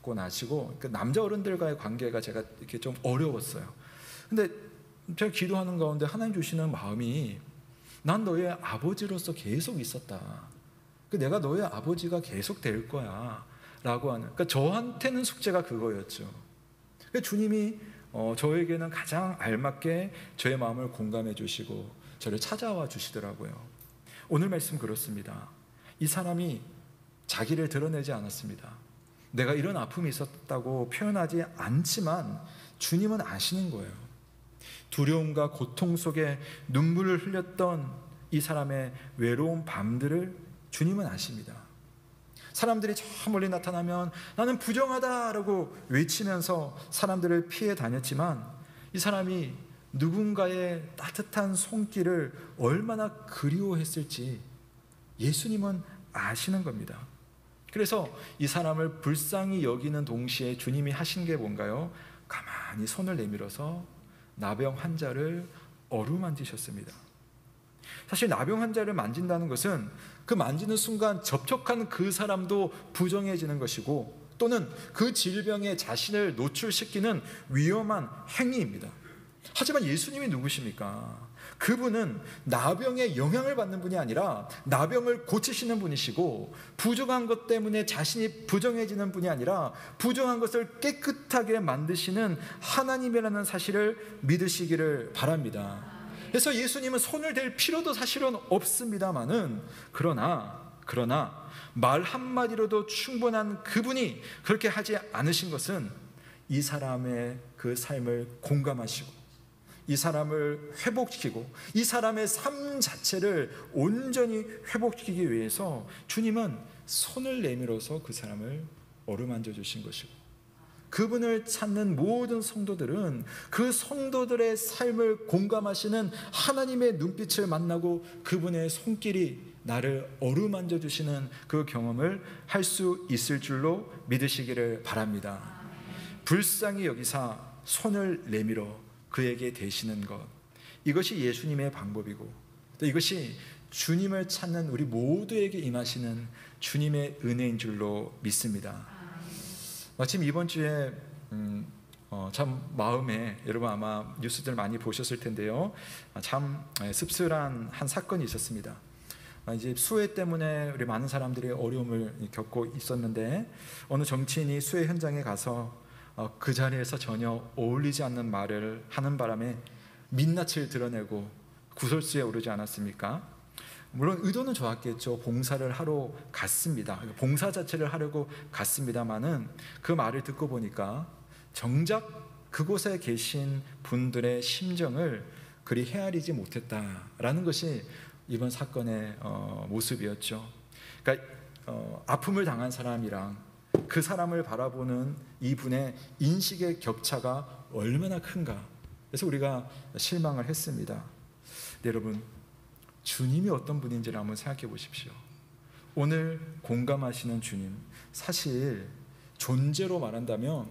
받고 나시고 그 남자 어른들과의 관계가 제가 이렇게 좀 어려웠어요. 근데 제가 기도하는 가운데 하나님 주시는 마음이 난 너의 아버지로서 계속 있었다. 내가 너의 아버지가 계속 될 거야 라고 하는, 그러니까 저한테는 숙제가 그거였죠. 그러니까 주님이 저에게는 가장 알맞게 저의 마음을 공감해 주시고 저를 찾아와 주시더라고요. 오늘 말씀 그렇습니다. 이 사람이 자기를 드러내지 않았습니다. 내가 이런 아픔이 있었다고 표현하지 않지만 주님은 아시는 거예요. 두려움과 고통 속에 눈물을 흘렸던 이 사람의 외로운 밤들을 주님은 아십니다. 사람들이 저 멀리 나타나면 나는 부정하다라고 외치면서 사람들을 피해 다녔지만 이 사람이 누군가의 따뜻한 손길을 얼마나 그리워했을지 예수님은 아시는 겁니다. 그래서 이 사람을 불쌍히 여기는 동시에 주님이 하신 게 뭔가요? 가만히 손을 내밀어서 나병 환자를 어루만지셨습니다. 사실 나병 환자를 만진다는 것은 그 만지는 순간 접촉한 그 사람도 부정해지는 것이고 또는 그 질병에 자신을 노출시키는 위험한 행위입니다. 하지만 예수님이 누구십니까? 그분은 나병에 영향을 받는 분이 아니라 나병을 고치시는 분이시고 부정한 것 때문에 자신이 부정해지는 분이 아니라 부정한 것을 깨끗하게 만드시는 하나님이라는 사실을 믿으시기를 바랍니다. 그래서 예수님은 손을 댈 필요도 사실은 없습니다마는 그러나 말 한마디로도 충분한 그분이 그렇게 하지 않으신 것은 이 사람의 그 삶을 공감하시고 이 사람을 회복시키고 이 사람의 삶 자체를 온전히 회복시키기 위해서 주님은 손을 내밀어서 그 사람을 어루만져 주신 것이고 그분을 찾는 모든 성도들은 그 성도들의 삶을 공감하시는 하나님의 눈빛을 만나고 그분의 손길이 나를 어루만져 주시는 그 경험을 할 수 있을 줄로 믿으시기를 바랍니다. 불쌍히 여기사 손을 내밀어 그에게 대시는 것, 이것이 예수님의 방법이고 또 이것이 주님을 찾는 우리 모두에게 임하시는 주님의 은혜인 줄로 믿습니다. 마침 이번 주에 참 마음에 여러분 아마 뉴스들 많이 보셨을 텐데요. 참 씁쓸한 한 사건이 있었습니다. 이제 수해 때문에 우리 많은 사람들이 어려움을 겪고 있었는데 어느 정치인이 수해 현장에 가서 그 자리에서 전혀 어울리지 않는 말을 하는 바람에 민낯을 드러내고 구설수에 오르지 않았습니까? 물론 의도는 좋았겠죠. 봉사를 하러 갔습니다. 봉사 자체를 하려고 갔습니다마는 그 말을 듣고 보니까 정작 그곳에 계신 분들의 심정을 그리 헤아리지 못했다라는 것이 이번 사건의 모습이었죠. 그러니까 아픔을 당한 사람이랑 그 사람을 바라보는 이분의 인식의 격차가 얼마나 큰가. 그래서 우리가 실망을 했습니다. 네, 여러분, 주님이 어떤 분인지를 한번 생각해 보십시오. 오늘 공감하시는 주님, 사실 존재로 말한다면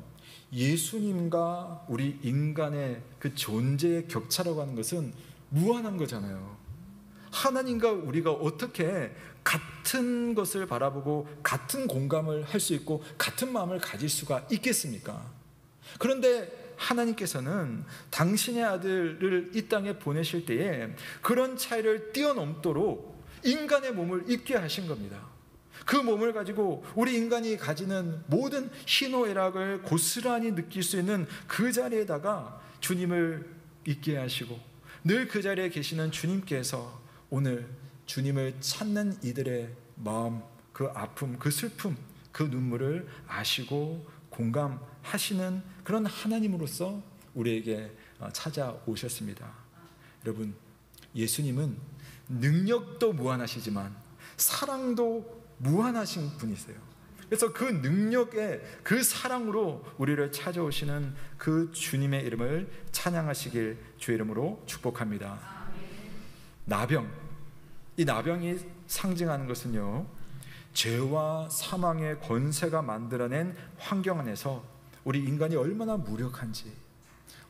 예수님과 우리 인간의 그 존재의 격차라고 하는 것은 무한한 거잖아요. 하나님과 우리가 어떻게 같은 것을 바라보고 같은 공감을 할 수 있고 같은 마음을 가질 수가 있겠습니까? 그런데 하나님께서는 당신의 아들을 이 땅에 보내실 때에 그런 차이를 뛰어넘도록 인간의 몸을 입게 하신 겁니다. 그 몸을 가지고 우리 인간이 가지는 모든 희노애락을 고스란히 느낄 수 있는 그 자리에다가 주님을 있게 하시고 늘 그 자리에 계시는 주님께서 오늘 주님을 찾는 이들의 마음, 그 아픔, 그 슬픔, 그 눈물을 아시고 공감하시는 그런 하나님으로서 우리에게 찾아오셨습니다. 여러분, 예수님은 능력도 무한하시지만 사랑도 무한하신 분이세요. 그래서 그 능력의 그 사랑으로 우리를 찾아오시는 그 주님의 이름을 찬양하시길 주의 이름으로 축복합니다. 나병, 이 나병이 상징하는 것은요, 죄와 사망의 권세가 만들어낸 환경 안에서 우리 인간이 얼마나 무력한지,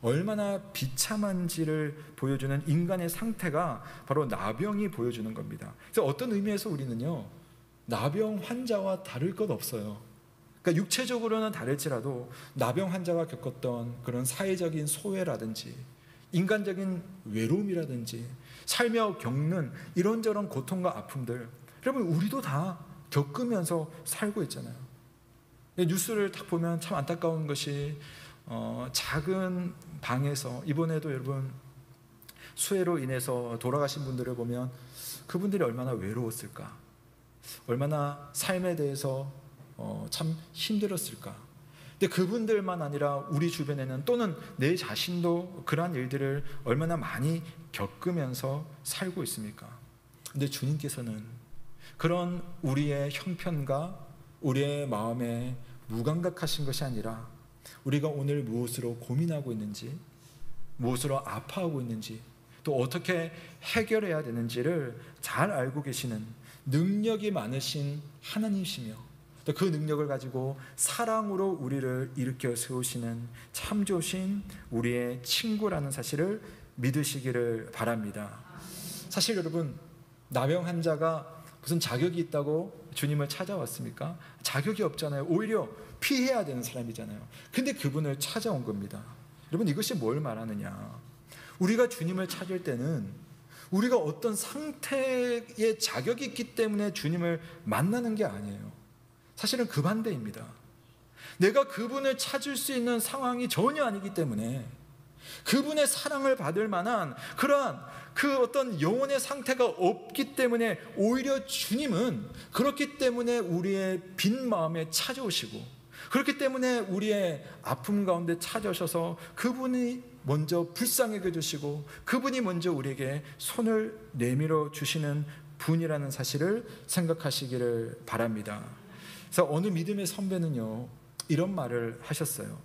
얼마나 비참한지를 보여주는 인간의 상태가 바로 나병이 보여주는 겁니다. 그래서 어떤 의미에서 우리는요, 나병 환자와 다를 것 없어요. 그러니까 육체적으로는 다를지라도 나병 환자가 겪었던 그런 사회적인 소외라든지 인간적인 외로움이라든지 살며 겪는 이런저런 고통과 아픔들, 여러분 우리도 다 겪으면서 살고 있잖아요. 뉴스를 딱 보면 참 안타까운 것이 작은 방에서 이번에도 여러분 수해로 인해서 돌아가신 분들을 보면 그분들이 얼마나 외로웠을까, 얼마나 삶에 대해서 참 힘들었을까. 근데 그분들만 아니라 우리 주변에는 또는 내 자신도 그러한 일들을 얼마나 많이 겪으면서 살고 있습니까? 근데 주님께서는 그런 우리의 형편과 우리의 마음에 무감각하신 것이 아니라 우리가 오늘 무엇으로 고민하고 있는지, 무엇으로 아파하고 있는지, 또 어떻게 해결해야 되는지를 잘 알고 계시는 능력이 많으신 하나님이시며 또 그 능력을 가지고 사랑으로 우리를 일으켜 세우시는 참 좋으신 우리의 친구라는 사실을 믿으시기를 바랍니다. 사실 여러분, 나병 환자가 무슨 자격이 있다고 주님을 찾아왔습니까? 자격이 없잖아요. 오히려 피해야 되는 사람이잖아요. 근데 그분을 찾아온 겁니다. 여러분, 이것이 뭘 말하느냐? 우리가 주님을 찾을 때는 우리가 어떤 상태의 자격이 있기 때문에 주님을 만나는 게 아니에요. 사실은 그 반대입니다. 내가 그분을 찾을 수 있는 상황이 전혀 아니기 때문에 그분의 사랑을 받을 만한 그러한 그 어떤 영혼의 상태가 없기 때문에 오히려 주님은 그렇기 때문에 우리의 빈 마음에 찾아오시고, 그렇기 때문에 우리의 아픔 가운데 찾아오셔서 그분이 먼저 불쌍하게 해주시고 그분이 먼저 우리에게 손을 내밀어 주시는 분이라는 사실을 생각하시기를 바랍니다. 그래서 어느 믿음의 선배는요, 이런 말을 하셨어요.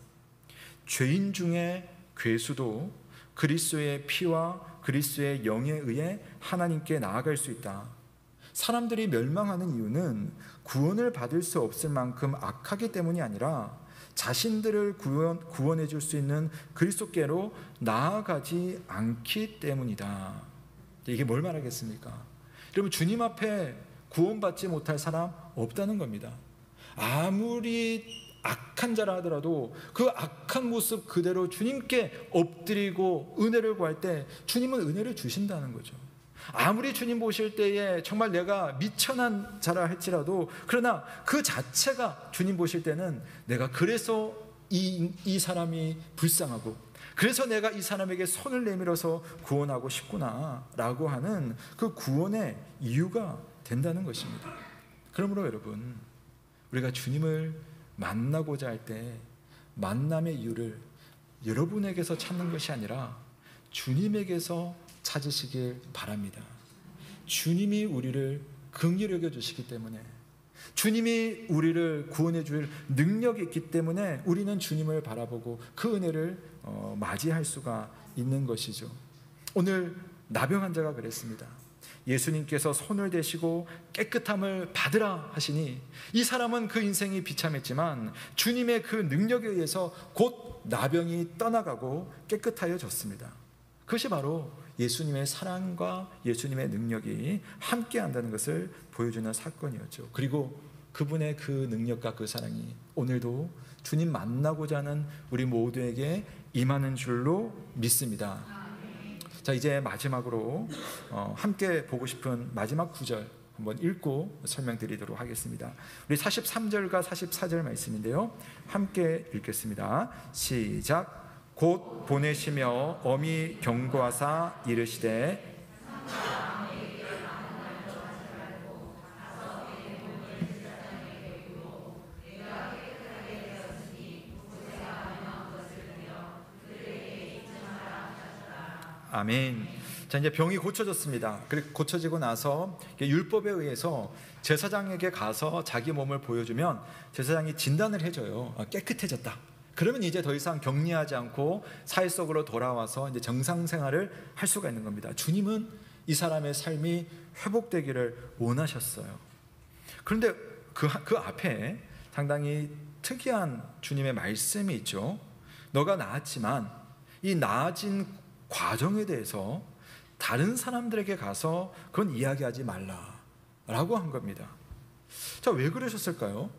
죄인 중에 괴수도 그리스도의 피와 그리스도의 영에 의해 하나님께 나아갈 수 있다. 사람들이 멸망하는 이유는 구원을 받을 수 없을 만큼 악하기 때문이 아니라 자신들을 구원해 줄 수 있는 그리스도께로 나아가지 않기 때문이다. 이게 뭘 말하겠습니까? 여러분, 주님 앞에 구원받지 못할 사람 없다는 겁니다. 아무리 악한 자라 하더라도 그 악한 모습 그대로 주님께 엎드리고 은혜를 구할 때 주님은 은혜를 주신다는 거죠. 아무리 주님 보실 때에 정말 내가 미천한 자라 할지라도, 그러나 그 자체가 주님 보실 때는 내가 그래서 이 사람이 불쌍하고 그래서 내가 이 사람에게 손을 내밀어서 구원하고 싶구나 라고 하는 그 구원의 이유가 된다는 것입니다. 그러므로 여러분, 우리가 주님을 만나고자 할 때 만남의 이유를 여러분에게서 찾는 것이 아니라 주님에게서 찾으시길 바랍니다. 주님이 우리를 긍휼히 여겨주시기 때문에, 주님이 우리를 구원해 줄 능력이 있기 때문에 우리는 주님을 바라보고 그 은혜를 맞이할 수가 있는 것이죠. 오늘 나병 환자가 그랬습니다. 예수님께서 손을 대시고 깨끗함을 받으라 하시니 이 사람은 그 인생이 비참했지만 주님의 그 능력에 의해서 곧 나병이 떠나가고 깨끗하여졌습니다. 그것이 바로 예수님의 사랑과 예수님의 능력이 함께한다는 것을 보여주는 사건이었죠. 그리고 그분의 그 능력과 그 사랑이 오늘도 주님 만나고자 하는 우리 모두에게 임하는 줄로 믿습니다. 자, 이제 마지막으로 함께 보고 싶은 마지막 구절 한번 읽고 설명드리도록 하겠습니다. 우리 43절과 44절 말씀인데요, 함께 읽겠습니다. 시작. 곧 보내시며 엄히 경고하사 이르시되 아멘. 자, 이제 병이 고쳐졌습니다. 그리고 고쳐지고 나서 율법에 의해서 제사장에게 가서 자기 몸을 보여주면 제사장이 진단을 해줘요. 깨끗해졌다. 그러면 이제 더 이상 격리하지 않고 사회 속으로 돌아와서 이제 정상 생활을 할 수가 있는 겁니다. 주님은 이 사람의 삶이 회복되기를 원하셨어요. 그런데 그 앞에 상당히 특이한 주님의 말씀이 있죠. 너가 나았지만 이 나아진 과정에 대해서 다른 사람들에게 가서 그건 이야기하지 말라라고 한 겁니다. 자, 왜 그러셨을까요?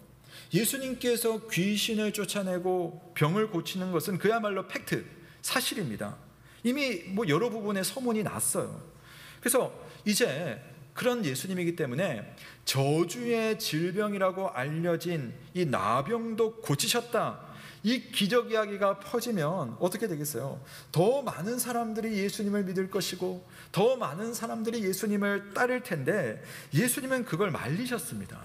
예수님께서 귀신을 쫓아내고 병을 고치는 것은 그야말로 팩트, 사실입니다. 이미 여러 부분에 소문이 났어요. 그래서 이제 그런 예수님이기 때문에 저주의 질병이라고 알려진 이 나병도 고치셨다, 이 기적 이야기가 퍼지면 어떻게 되겠어요? 더 많은 사람들이 예수님을 믿을 것이고 더 많은 사람들이 예수님을 따를 텐데 예수님은 그걸 말리셨습니다.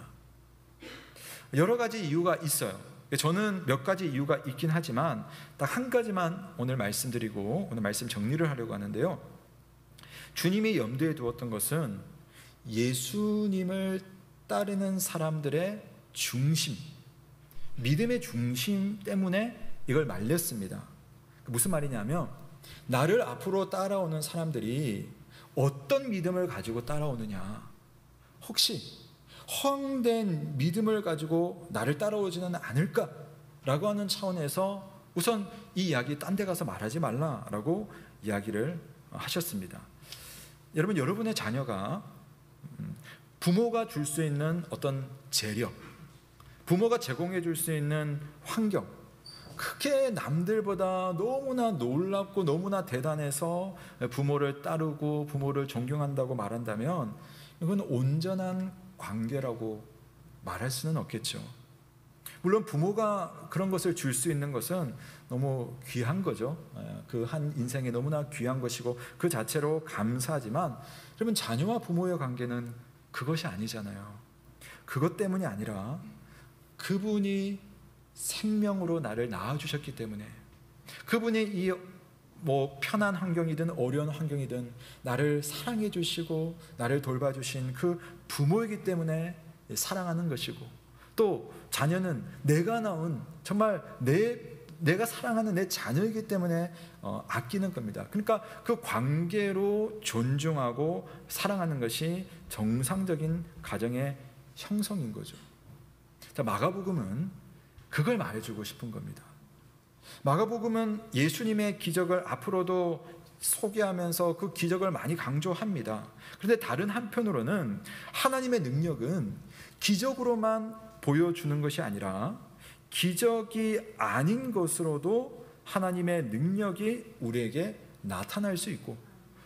여러 가지 이유가 있어요. 저는 몇 가지 이유가 있긴 하지만 딱 한 가지만 오늘 말씀드리고 오늘 말씀 정리를 하려고 하는데요. 주님이 염두에 두었던 것은 예수님을 따르는 사람들의 중심, 믿음의 중심 때문에 이걸 말렸습니다. 무슨 말이냐면 나를 앞으로 따라오는 사람들이 어떤 믿음을 가지고 따라오느냐, 혹시 허황된 믿음을 가지고 나를 따라오지는 않을까라고 하는 차원에서 우선 이 이야기 딴 데 가서 말하지 말라라고 이야기를 하셨습니다. 여러분, 여러분의 자녀가 부모가 줄 수 있는 어떤 재력, 부모가 제공해 줄 수 있는 환경, 그게 남들보다 너무나 놀랍고 너무나 대단해서 부모를 따르고 부모를 존경한다고 말한다면 이건 온전한 관계라고 말할 수는 없겠죠. 물론 부모가 그런 것을 줄 수 있는 것은 너무 귀한 거죠. 그 한 인생에 너무나 귀한 것이고 그 자체로 감사하지만 여러분, 자녀와 부모의 관계는 그것이 아니잖아요. 그것 때문이 아니라 그분이 생명으로 나를 낳아주셨기 때문에, 그분이 이 편한 환경이든 어려운 환경이든 나를 사랑해 주시고 나를 돌봐주신 그 부모이기 때문에 사랑하는 것이고, 또 자녀는 내가 낳은 정말 내가 사랑하는 내 자녀이기 때문에 아끼는 겁니다. 그러니까 그 관계로 존중하고 사랑하는 것이 정상적인 가정의 형성인 거죠. 자, 마가복음은 그걸 말해주고 싶은 겁니다. 마가복음은 예수님의 기적을 앞으로도 소개하면서 그 기적을 많이 강조합니다. 그런데 다른 한편으로는 하나님의 능력은 기적으로만 보여주는 것이 아니라 기적이 아닌 것으로도 하나님의 능력이 우리에게 나타날 수 있고,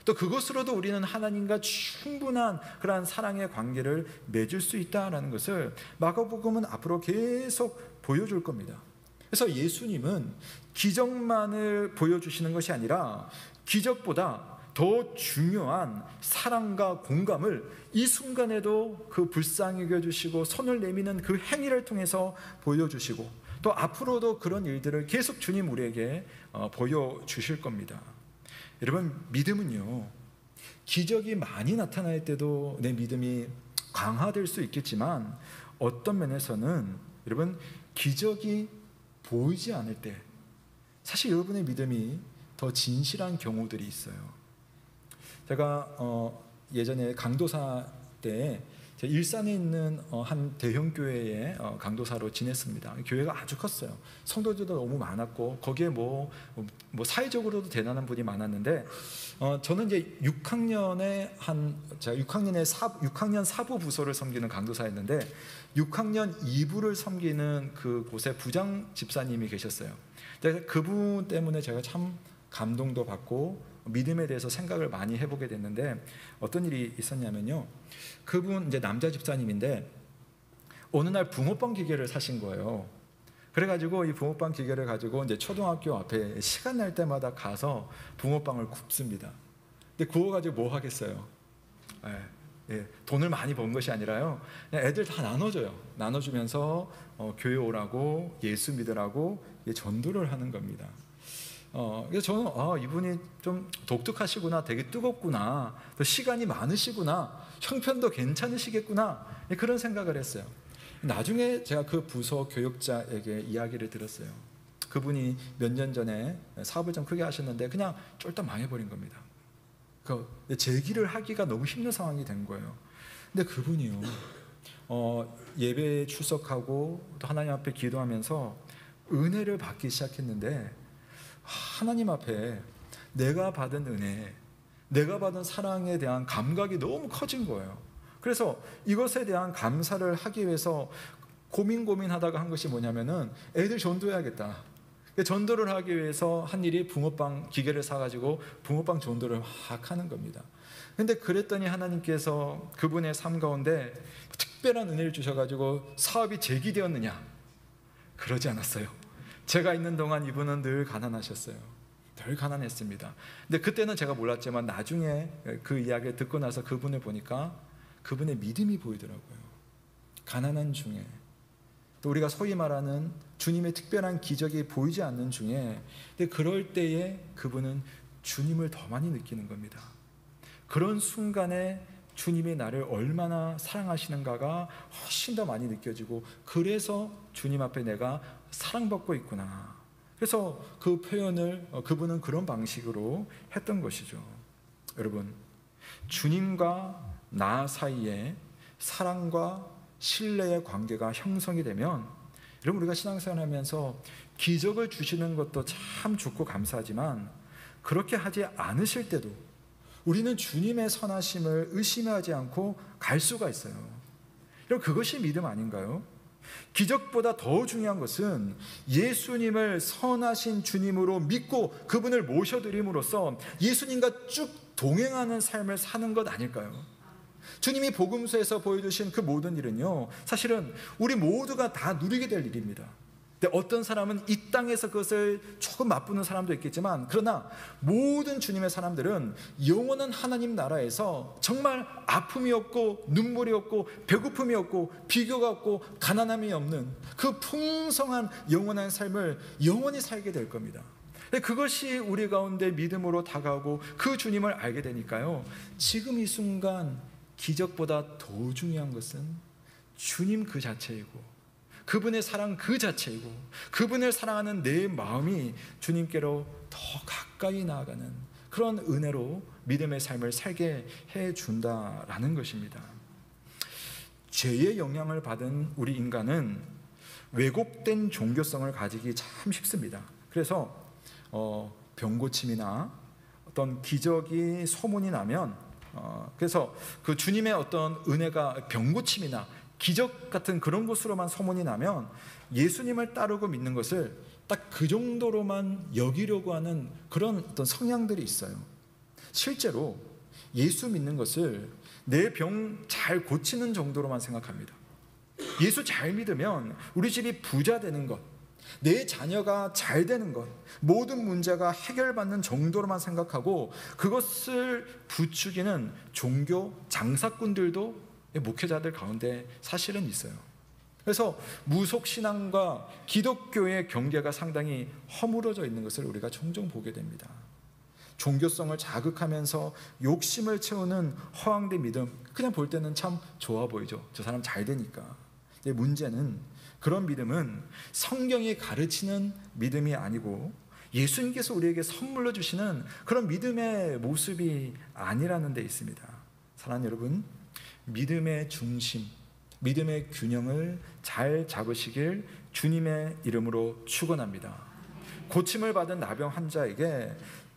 또 그것으로도 우리는 하나님과 충분한 그러한 사랑의 관계를 맺을 수 있다는 것을 마가복음은 앞으로 계속 보여줄 겁니다. 그래서 예수님은 기적만을 보여주시는 것이 아니라 기적보다 더 중요한 사랑과 공감을 이 순간에도 그 불쌍히 여겨주시고 손을 내미는 그 행위를 통해서 보여주시고, 또 앞으로도 그런 일들을 계속 주님 우리에게 보여주실 겁니다. 여러분, 믿음은요, 기적이 많이 나타날 때도 내 믿음이 강화될 수 있겠지만 어떤 면에서는 여러분, 기적이 보이지 않을 때 사실 여러분의 믿음이 더 진실한 경우들이 있어요. 제가 예전에 강도사 때 일산에 있는 한 대형 교회에 강도사로 지냈습니다. 교회가 아주 컸어요. 성도들도 너무 많았고 거기에 사회적으로도 대단한 분이 많았는데 저는 이제 6학년에 6학년 사부 부서를 섬기는 강도사였는데 6학년 2부를 섬기는 그곳에 부장 집사님이 계셨어요. 그분 때문에 제가 참 감동도 받고 믿음에 대해서 생각을 많이 해보게 됐는데, 어떤 일이 있었냐면요, 그분 이제 남자 집사님인데 어느 날 붕어빵 기계를 사신 거예요. 그래가지고 이 붕어빵 기계를 가지고 이제 초등학교 앞에 시간 날 때마다 가서 붕어빵을 굽습니다. 근데 구워가지고 뭐 하겠어요? 돈을 많이 번 것이 아니라요, 그냥 애들 다 나눠줘요. 나눠주면서 교회 오라고, 예수 믿으라고 전도를 하는 겁니다. 그래서 저는 이분이 좀 독특하시구나, 되게 뜨겁구나, 또 시간이 많으시구나, 형편도 괜찮으시겠구나, 그런 생각을 했어요. 나중에 제가 그 부서 교육자에게 이야기를 들었어요. 그분이 몇 년 전에 사업을 좀 크게 하셨는데 그냥 쫄딱 망해버린 겁니다. 재기를 하기가 너무 힘든 상황이 된 거예요. 근데 그분이요, 예배에 출석하고 또 하나님 앞에 기도하면서 은혜를 받기 시작했는데 하나님 앞에 내가 받은 은혜, 내가 받은 사랑에 대한 감각이 너무 커진 거예요. 그래서 이것에 대한 감사를 하기 위해서 고민하다가 한 것이 뭐냐면은 애들 전도해야겠다. 전도를 하기 위해서 한 일이 붕어빵 기계를 사가지고 붕어빵 전도를 막 하는 겁니다. 근데 그랬더니 하나님께서 그분의 삶 가운데 특별한 은혜를 주셔가지고 사업이 재기되었느냐? 그러지 않았어요. 제가 있는 동안 이분은 늘 가난하셨어요. 늘 가난했습니다. 근데 그때는 제가 몰랐지만 나중에 그 이야기를 듣고 나서 그분을 보니까 그분의 믿음이 보이더라고요. 가난한 중에, 또 우리가 소위 말하는 주님의 특별한 기적이 보이지 않는 중에, 근데 그럴 때에 그분은 주님을 더 많이 느끼는 겁니다. 그런 순간에 주님이 나를 얼마나 사랑하시는가가 훨씬 더 많이 느껴지고, 그래서 주님 앞에 내가 사랑받고 있구나. 그래서 그 표현을 그분은 그런 방식으로 했던 것이죠. 여러분, 주님과 나 사이에 사랑과 신뢰의 관계가 형성이 되면, 여러분, 우리가 신앙생활 하면서 기적을 주시는 것도 참 좋고 감사하지만 그렇게 하지 않으실 때도 우리는 주님의 선하심을 의심하지 않고 갈 수가 있어요. 여러분, 그것이 믿음 아닌가요? 기적보다 더 중요한 것은 예수님을 선하신 주님으로 믿고 그분을 모셔드림으로써 예수님과 쭉 동행하는 삶을 사는 것 아닐까요? 주님이 복음서에서 보여주신 그 모든 일은요, 사실은 우리 모두가 다 누리게 될 일입니다. 근데 어떤 사람은 이 땅에서 그것을 조금 맛보는 사람도 있겠지만, 그러나 모든 주님의 사람들은 영원한 하나님 나라에서 정말 아픔이 없고 눈물이 없고 배고픔이 없고 비교가 없고 가난함이 없는 그 풍성한 영원한 삶을 영원히 살게 될 겁니다. 그것이 우리 가운데 믿음으로 다가오고 그 주님을 알게 되니까요, 지금 이 순간 기적보다 더 중요한 것은 주님 그 자체이고 그분의 사랑 그 자체이고 그분을 사랑하는 내 마음이 주님께로 더 가까이 나아가는 그런 은혜로 믿음의 삶을 살게 해준다라는 것입니다. 죄의 영향을 받은 우리 인간은 왜곡된 종교성을 가지기 참 쉽습니다. 그래서 병고침이나 어떤 기적이 소문이 나면 그래서 그 주님의 어떤 은혜가 병고침이나 기적 같은 그런 것으로만 소문이 나면 예수님을 따르고 믿는 것을 딱 그 정도로만 여기려고 하는 그런 어떤 성향들이 있어요. 실제로 예수 믿는 것을 내 병 잘 고치는 정도로만 생각합니다. 예수 잘 믿으면 우리 집이 부자 되는 것, 내 자녀가 잘 되는 것, 모든 문제가 해결받는 정도로만 생각하고 그것을 부추기는 종교 장사꾼들도 목회자들 가운데 사실은 있어요. 그래서 무속신앙과 기독교의 경계가 상당히 허물어져 있는 것을 우리가 종종 보게 됩니다. 종교성을 자극하면서 욕심을 채우는 허황된 믿음, 그냥 볼 때는 참 좋아 보이죠. 저 사람 잘 되니까. 근데 문제는 그런 믿음은 성경이 가르치는 믿음이 아니고 예수님께서 우리에게 선물로 주시는 그런 믿음의 모습이 아니라는 데 있습니다. 사랑하는 여러분, 믿음의 중심, 믿음의 균형을 잘 잡으시길 주님의 이름으로 축원합니다. 고침을 받은 나병 환자에게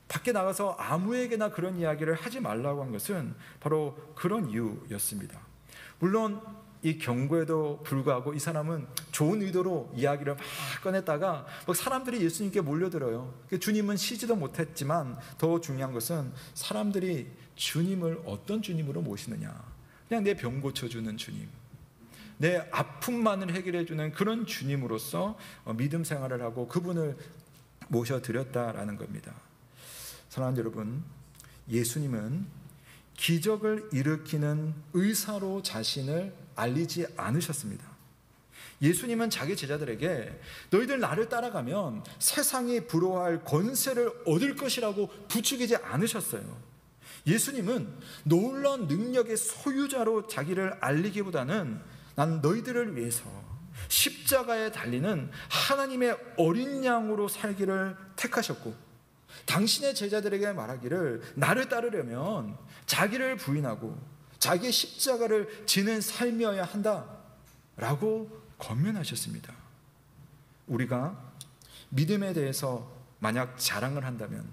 밖에 나가서 아무에게나 그런 이야기를 하지 말라고 한 것은 바로 그런 이유였습니다. 물론 이 경고에도 불구하고 이 사람은 좋은 의도로 이야기를 막 꺼냈다가 사람들이 예수님께 몰려들어요. 주님은 쉬지도 못했지만 더 중요한 것은 사람들이 주님을 어떤 주님으로 모시느냐, 그냥 내 병 고쳐주는 주님, 내 아픔만을 해결해주는 그런 주님으로서 믿음 생활을 하고 그분을 모셔드렸다라는 겁니다. 사랑하는 여러분, 예수님은 기적을 일으키는 의사로 자신을 알리지 않으셨습니다. 예수님은 자기 제자들에게 너희들 나를 따라가면 세상이 부러워할 권세를 얻을 것이라고 부추기지 않으셨어요. 예수님은 놀라운 능력의 소유자로 자기를 알리기보다는 난 너희들을 위해서 십자가에 달리는 하나님의 어린 양으로 살기를 택하셨고, 당신의 제자들에게 말하기를 나를 따르려면 자기를 부인하고 자기의 십자가를 지는 삶이어야 한다라고 권면하셨습니다. 우리가 믿음에 대해서 만약 자랑을 한다면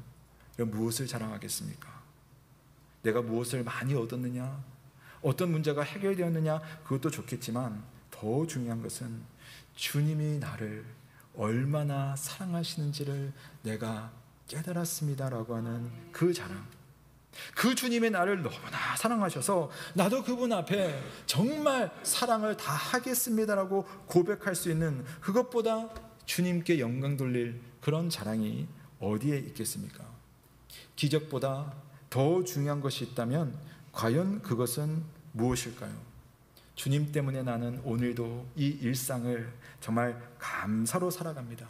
무엇을 자랑하겠습니까? 내가 무엇을 많이 얻었느냐, 어떤 문제가 해결되었느냐, 그것도 좋겠지만 더 더 중요한 것은 주님이 나를 얼마나 사랑하시는지를 내가 깨달았습니다라고 하는 그 자랑, 그 주님의 나를 너무나 사랑하셔서 나도 그분 앞에 정말 사랑을 다 하겠습니다라고 고백할 수 있는, 그것보다 주님께 영광 돌릴 그런 자랑이 어디에 있겠습니까? 기적보다 더 중요한 것이 있다면 과연 그것은 무엇일까요? 주님 때문에 나는 오늘도 이 일상을 정말 감사로 살아갑니다.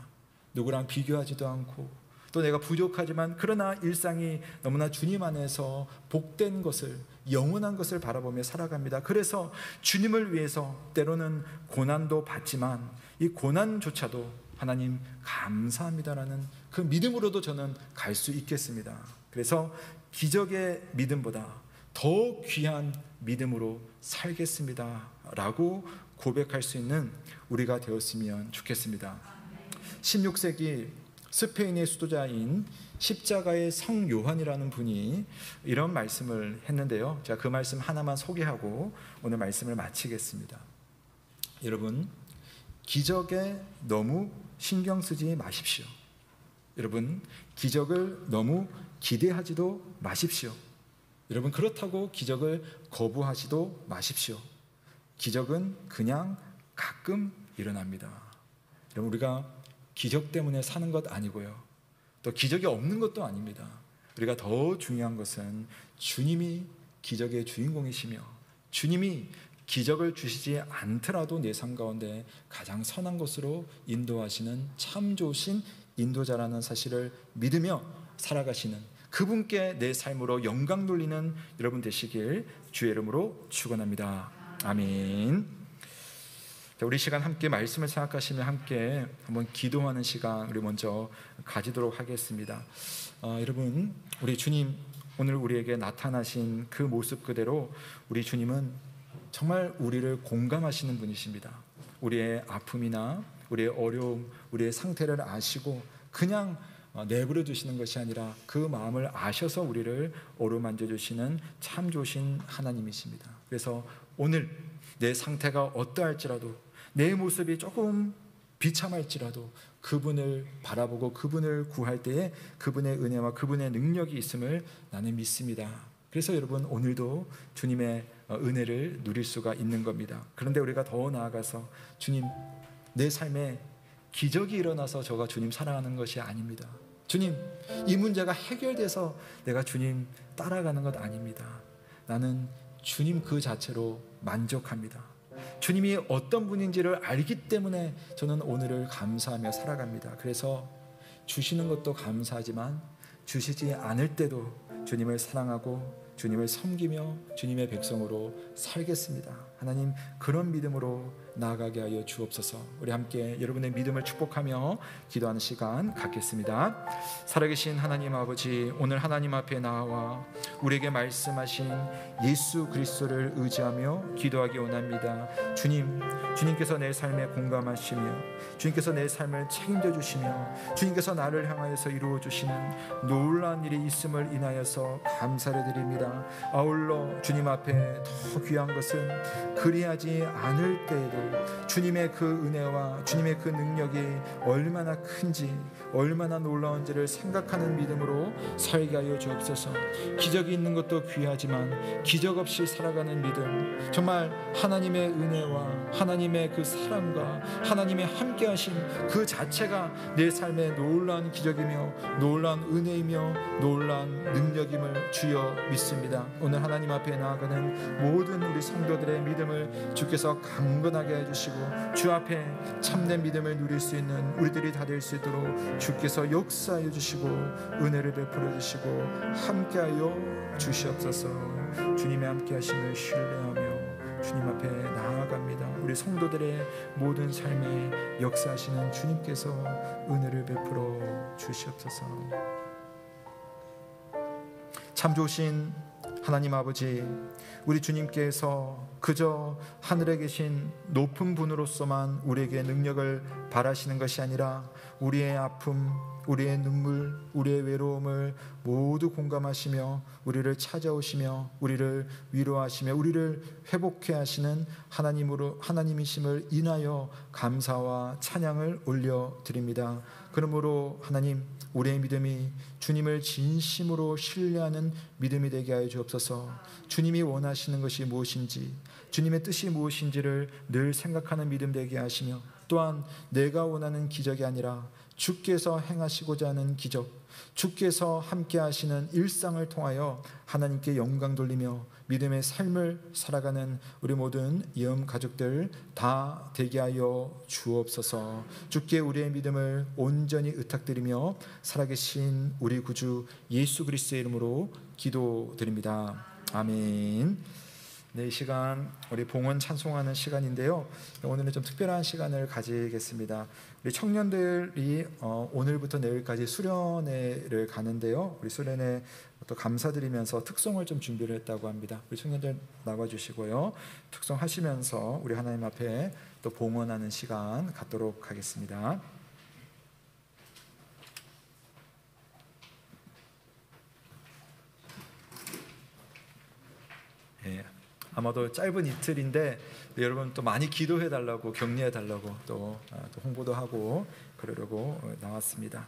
누구랑 비교하지도 않고, 또 내가 부족하지만 그러나 일상이 너무나 주님 안에서 복된 것을, 영원한 것을 바라보며 살아갑니다. 그래서 주님을 위해서 때로는 고난도 받지만 이 고난조차도 하나님 감사합니다라는 그 믿음으로도 저는 갈 수 있겠습니다. 그래서 기적의 믿음보다 더 귀한 믿음으로 살겠습니다 라고 고백할 수 있는 우리가 되었으면 좋겠습니다. 16세기 스페인의 수도자인 십자가의 성 요한이라는 분이 이런 말씀을 했는데요, 제가 그 말씀 하나만 소개하고 오늘 말씀을 마치겠습니다. 여러분, 기적에 너무 신경 쓰지 마십시오. 여러분, 기적을 너무 기대하지도 마십시오. 여러분, 그렇다고 기적을 거부하지도 마십시오. 기적은 그냥 가끔 일어납니다. 여러분, 우리가 기적 때문에 사는 것 아니고요, 또 기적이 없는 것도 아닙니다. 우리가 더 중요한 것은 주님이 기적의 주인공이시며 주님이 기적을 주시지 않더라도 내 삶 가운데 가장 선한 것으로 인도하시는 참 좋으신 인도자라는 사실을 믿으며 살아가시는 그분께 내 삶으로 영광 돌리는 여러분 되시길 주의 이름으로 축원합니다. 아멘. 자, 우리 시간 함께 말씀을 생각하시며 함께 한번 기도하는 시간 우리 먼저 가지도록 하겠습니다. 여러분, 우리 주님 오늘 우리에게 나타나신 그 모습 그대로 우리 주님은 정말 우리를 공감하시는 분이십니다. 우리의 아픔이나 우리의 어려움, 우리의 상태를 아시고 그냥 내버려 두시는 것이 아니라 그 마음을 아셔서 우리를 어루만져 주시는 참 좋으신 하나님이십니다. 그래서 오늘 내 상태가 어떠할지라도, 내 모습이 조금 비참할지라도 그분을 바라보고 그분을 구할 때에 그분의 은혜와 그분의 능력이 있음을 나는 믿습니다. 그래서 여러분, 오늘도 주님의 은혜를 누릴 수가 있는 겁니다. 그런데 우리가 더 나아가서 주님, 내 삶에 기적이 일어나서 저가 주님 사랑하는 것이 아닙니다. 주님, 이 문제가 해결돼서 내가 주님 따라가는 것 아닙니다. 나는 주님 그 자체로 만족합니다. 주님이 어떤 분인지를 알기 때문에 저는 오늘을 감사하며 살아갑니다. 그래서 주시는 것도 감사하지만 주시지 않을 때도 주님을 사랑하고 주님을 섬기며 주님의 백성으로 살겠습니다. 하나님, 그런 믿음으로 나아가게 하여 주옵소서. 우리 함께 여러분의 믿음을 축복하며 기도하는 시간 갖겠습니다. 살아계신 하나님 아버지, 오늘 하나님 앞에 나와 우리에게 말씀하신 예수 그리스도를 의지하며 기도하기 원합니다. 주님께서 내 삶에 공감하시며 주님께서 내 삶을 책임져 주시며 주님께서 나를 향하여서 이루어 주시는 놀라운 일이 있음을 인하여서 감사를 드립니다. 아울러 주님 앞에 더 귀한 것은 그리하지 않을 때에도 주님의 그 은혜와 주님의 그 능력이 얼마나 큰지, 얼마나 놀라운지를 생각하는 믿음으로 살게 하여 주옵소서. 기적이 있는 것도 귀하지만 기적 없이 살아가는 믿음, 정말 하나님의 은혜와 하나님의 그 사랑과 하나님의 함께하심 그 자체가 내 삶의 놀라운 기적이며 놀라운 은혜이며 놀라운 능력임을 주여 믿습니다. 오늘 하나님 앞에 나아가는 모든 우리 성도들의 믿음을 주께서 강건하게 해주시고 주 앞에 참된 믿음을 누릴 수 있는 우리들이 다 될 수 있도록 주께서 역사해 주시고 은혜를 베풀어 주시고 함께하여 주시옵소서. 주님의 함께하심을 신뢰하며 주님 앞에 나아갑니다. 우리 성도들의 모든 삶에 역사하시는 주님께서 은혜를 베풀어 주시옵소서. 참 좋으신 하나님 아버지, 우리 주님께서 그저 하늘에 계신 높은 분으로서만 우리에게 능력을 바라시는 것이 아니라 우리의 아픔, 우리의 눈물, 우리의 외로움을 모두 공감하시며 우리를 찾아오시며 우리를 위로하시며 우리를 회복해 하시는 하나님이심을 인하여 감사와 찬양을 올려드립니다. 그러므로 하나님, 우리의 믿음이 주님을 진심으로 신뢰하는 믿음이 되게 하여 주옵소서. 주님이 원하시는 것이 무엇인지, 주님의 뜻이 무엇인지를 늘 생각하는 믿음 되게 하시며, 또한 내가 원하는 기적이 아니라 주께서 행하시고자 하는 기적, 주께서 함께 하시는 일상을 통하여 하나님께 영광 돌리며 믿음의 삶을 살아가는 우리 모든 이음 가족들 다 되게 하여 주옵소서. 주께 우리의 믿음을 온전히 의탁드리며 살아계신 우리 구주 예수 그리스도의 이름으로 기도드립니다. 아멘. 네, 이 시간 우리 봉헌 찬송하는 시간인데요. 오늘은 좀 특별한 시간을 가지겠습니다. 우리 청년들이 오늘부터 내일까지 수련회를 가는데요. 우리 수련회 또 감사드리면서 특송을 좀 준비를 했다고 합니다. 우리 청년들 나와주시고요. 특송하시면서 우리 하나님 앞에 또 봉헌하는 시간 갖도록 하겠습니다. 예. 아마도 짧은 이틀인데 여러분 또 많이 기도해 달라고, 격려해 달라고 또 홍보도 하고 그러려고 나왔습니다.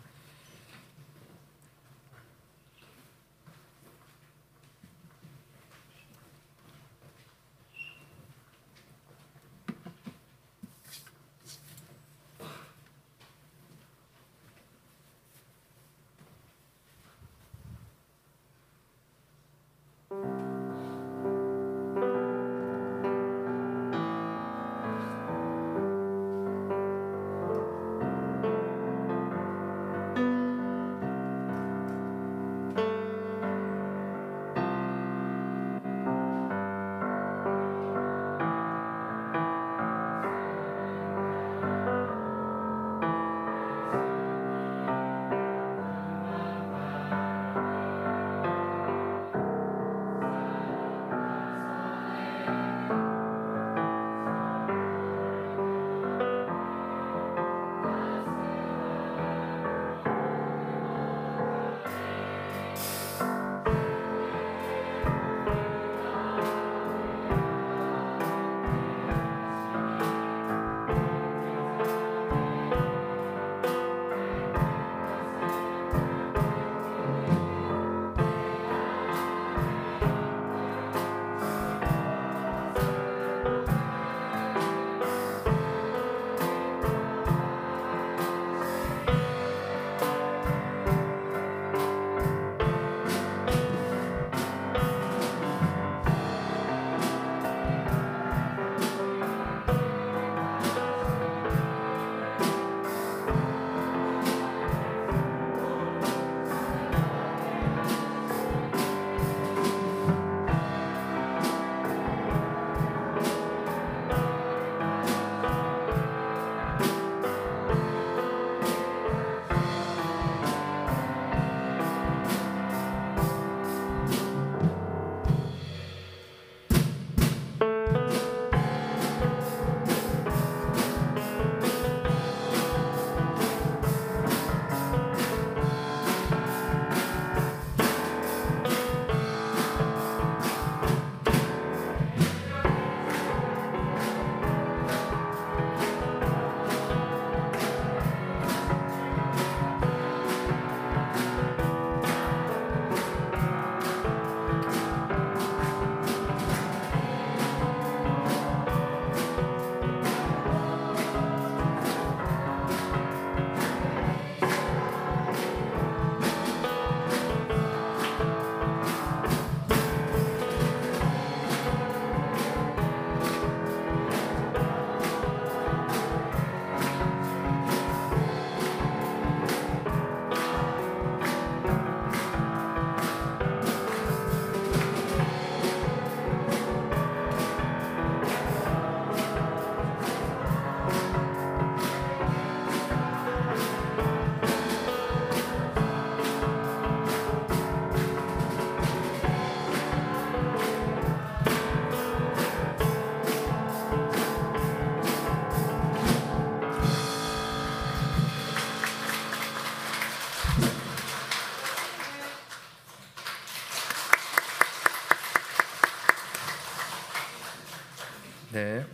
네,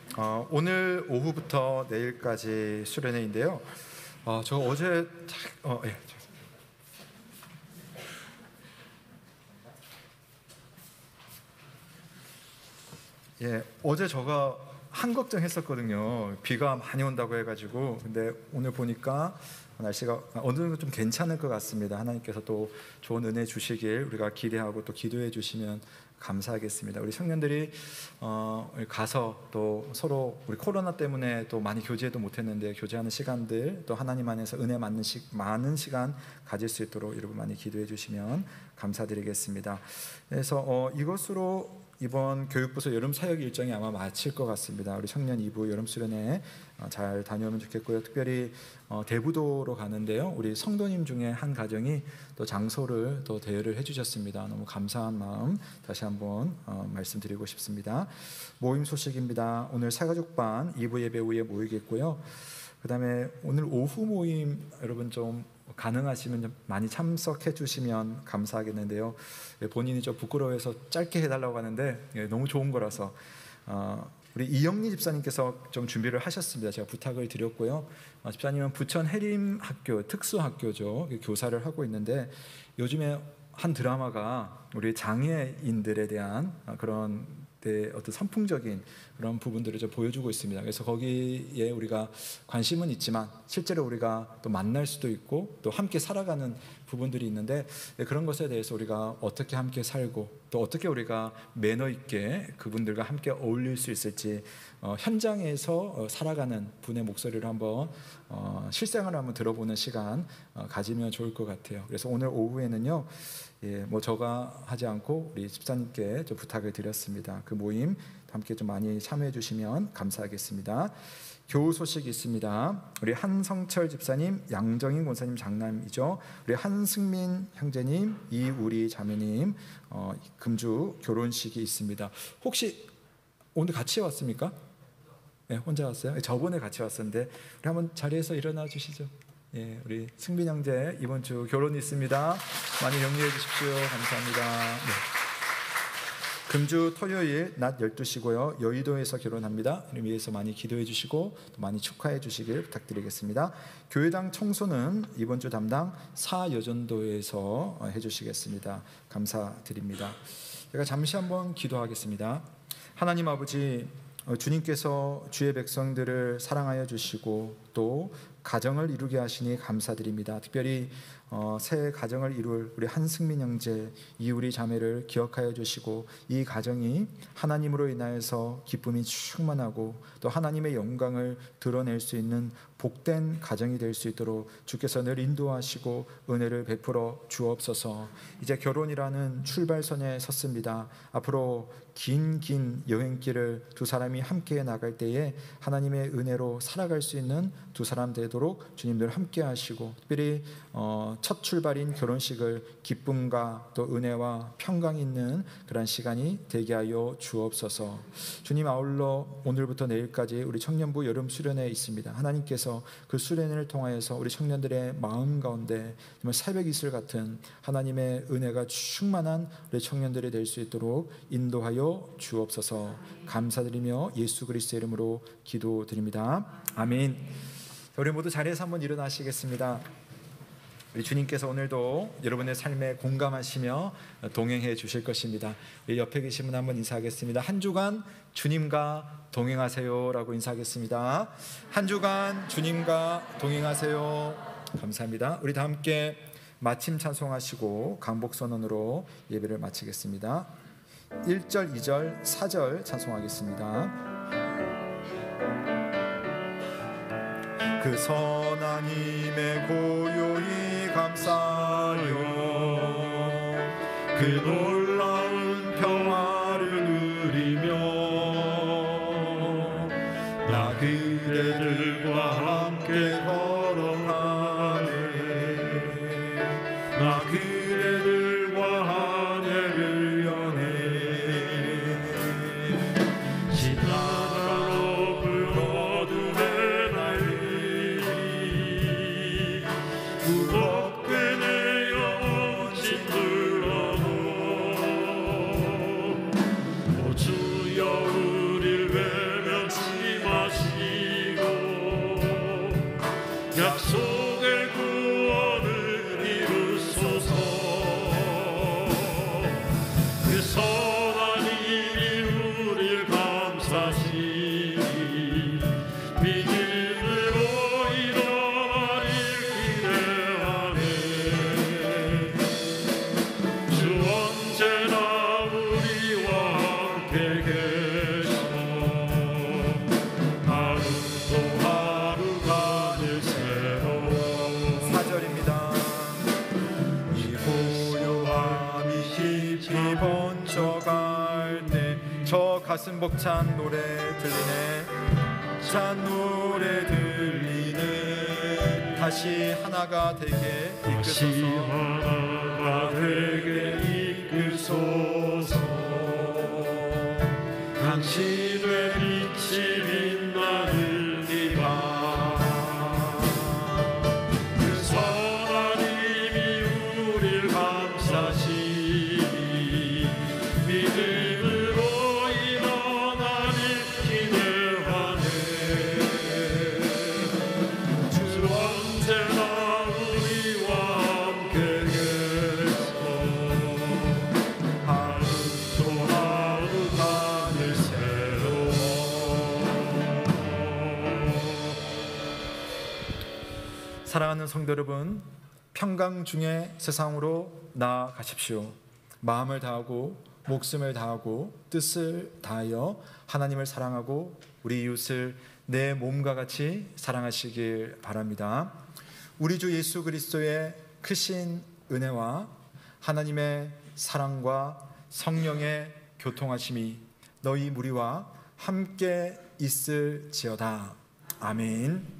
오늘 오후부터 내일까지 수련회인데요. 저 어제 어제 제가 한 걱정했었거든요. 비가 많이 온다고 해가지고. 근데 오늘 보니까 날씨가 어느 정도 좀 괜찮을 것 같습니다. 하나님께서 또 좋은 은혜 주시길 우리가 기대하고 또 기도해 주시면 감사하겠습니다. 우리 청년들이 가서 또 서로 우리 코로나 때문에 또 많이 교제도 못했는데 교제하는 시간들 또 하나님 안에서 은혜 많은 시간 가질 수 있도록 여러분 많이 기도해 주시면 감사드리겠습니다. 그래서 이것으로 이번 교육부서 여름 사역 일정이 아마 마칠 것 같습니다. 우리 청년 2부 여름 수련회 잘 다녀오면 좋겠고요. 특별히 대부도로 가는데요. 우리 성도님 중에 한 가정이 또 장소를 또 대여를 해주셨습니다. 너무 감사한 마음 다시 한번 말씀드리고 싶습니다. 모임 소식입니다. 오늘 새가족반 2부 예배 후에 모이겠고요. 그 다음에 오늘 오후 모임 여러분 좀 가능하시면 좀 많이 참석해 주시면 감사하겠는데요. 본인이 좀 부끄러워해서 짧게 해달라고 하는데 너무 좋은 거라서 우리 이영리 집사님께서 좀 준비를 하셨습니다. 제가 부탁을 드렸고요. 집사님은 부천 해림학교 특수학교죠. 교사를 하고 있는데 요즘에 한 드라마가 우리 장애인들에 대한 그런 어떤 선풍적인 그런 부분들을 좀 보여주고 있습니다. 그래서 거기에 우리가 관심은 있지만 실제로 우리가 또 만날 수도 있고 또 함께 살아가는 부분들이 있는데 그런 것에 대해서 우리가 어떻게 함께 살고 또 어떻게 우리가 매너 있게 그분들과 함께 어울릴 수 있을지 현장에서 살아가는 분의 목소리를 한번 실생활을 한번 들어보는 시간 가지면 좋을 것 같아요. 그래서 오늘 오후에는요, 뭐 저가 하지 않고 우리 집사님께 좀 부탁을 드렸습니다. 그 모임 함께 좀 많이 참여해 주시면 감사하겠습니다. 교우 소식이 있습니다. 우리 한성철 집사님, 양정인 권사님 장남이죠. 우리 한승민 형제님, 이우리 자매님 금주 결혼식이 있습니다. 혹시 오늘 같이 왔습니까? 네, 혼자 왔어요? 저번에 같이 왔었는데 우리 한번 자리에서 일어나 주시죠. 예, 우리 승민 형제 이번 주 결혼이 있습니다. 많이 격려해 주십시오. 감사합니다. 네. 금주 토요일 낮 12시고요. 여의도에서 결혼합니다. 이를 위해서 많이 기도해 주시고 또 많이 축하해 주시길 부탁드리겠습니다. 교회당 청소는 이번 주 담당 사여전도에서 해 주시겠습니다. 감사드립니다. 제가 잠시 한번 기도하겠습니다. 하나님 아버지, 주님께서 주의 백성들을 사랑하여 주시고 또 가정을 이루게 하시니 감사드립니다. 특별히 새 가정을 이룰 우리 한승민 형제, 이우리 자매를 기억하여 주시고 이 가정이 하나님으로 인하여서 기쁨이 충만하고 또 하나님의 영광을 드러낼 수 있는 복된 가정이 될 수 있도록 주께서 늘 인도하시고 은혜를 베풀어 주옵소서. 이제 결혼이라는 출발선에 섰습니다. 앞으로 긴 여행길을 두 사람이 함께 나갈 때에 하나님의 은혜로 살아갈 수 있는 두 사람 되도록 주님 늘 함께 하시고 특별히 첫 출발인 결혼식을 기쁨과 또 은혜와 평강 있는 그런 시간이 되게 하여 주옵소서. 주님, 아울러 오늘부터 내일까지 우리 청년부 여름 수련회 있습니다. 하나님께서 그 수련회를 통하여서 우리 청년들의 마음 가운데 정말 새벽 이슬 같은 하나님의 은혜가 충만한 우리 청년들이 될 수 있도록 인도하여 주옵소서. 감사드리며 예수 그리스도의 이름으로 기도드립니다. 아멘. 우리 모두 자리에서 한번 일어나시겠습니다. 우리 주님께서 오늘도 여러분의 삶에 공감하시며 동행해 주실 것입니다. 우리 옆에 계신 분 한번 인사하겠습니다. 한 주간 주님과 동행하세요 라고 인사하겠습니다. 한 주간 주님과 동행하세요. 감사합니다. 우리 다 함께 마침 찬송하시고 강복선언으로 예배를 마치겠습니다. 1절, 2절, 4절 찬송하겠습니다. 그 선한 힘에 고요히 감사하여 그 놀라운 평화를 누리며 나 그대들과 함께 걸어가네. 나 그대들과 한 해를 여네. 시나가로 불어둠에 날리 무겁게 내 영혼씩 불러도 멈춰갈 때 저 가슴 벅찬 노래 들리네. 찬 노래 들리네. 다시 하나가 되게 다시 이끄소서. 하나가 되게 이끄소서. 당신의 빛이 빛나는 이밤 그 선한 힘이 우릴 감싸시니 믿음으로 일어나니 기대하네. 주 언제나 우리와 함께 계셔. 하루 또 하루 하늘 새로워. 사랑하는 성도 여러분, 평강 중에 세상으로 나아가십시오. 마음을 다하고 목숨을 다하고 뜻을 다하여 하나님을 사랑하고 우리 이웃을 내 몸과 같이 사랑하시길 바랍니다. 우리 주 예수 그리스도의 크신 은혜와 하나님의 사랑과 성령의 교통하심이 너희 무리와 함께 있을지어다. 아멘.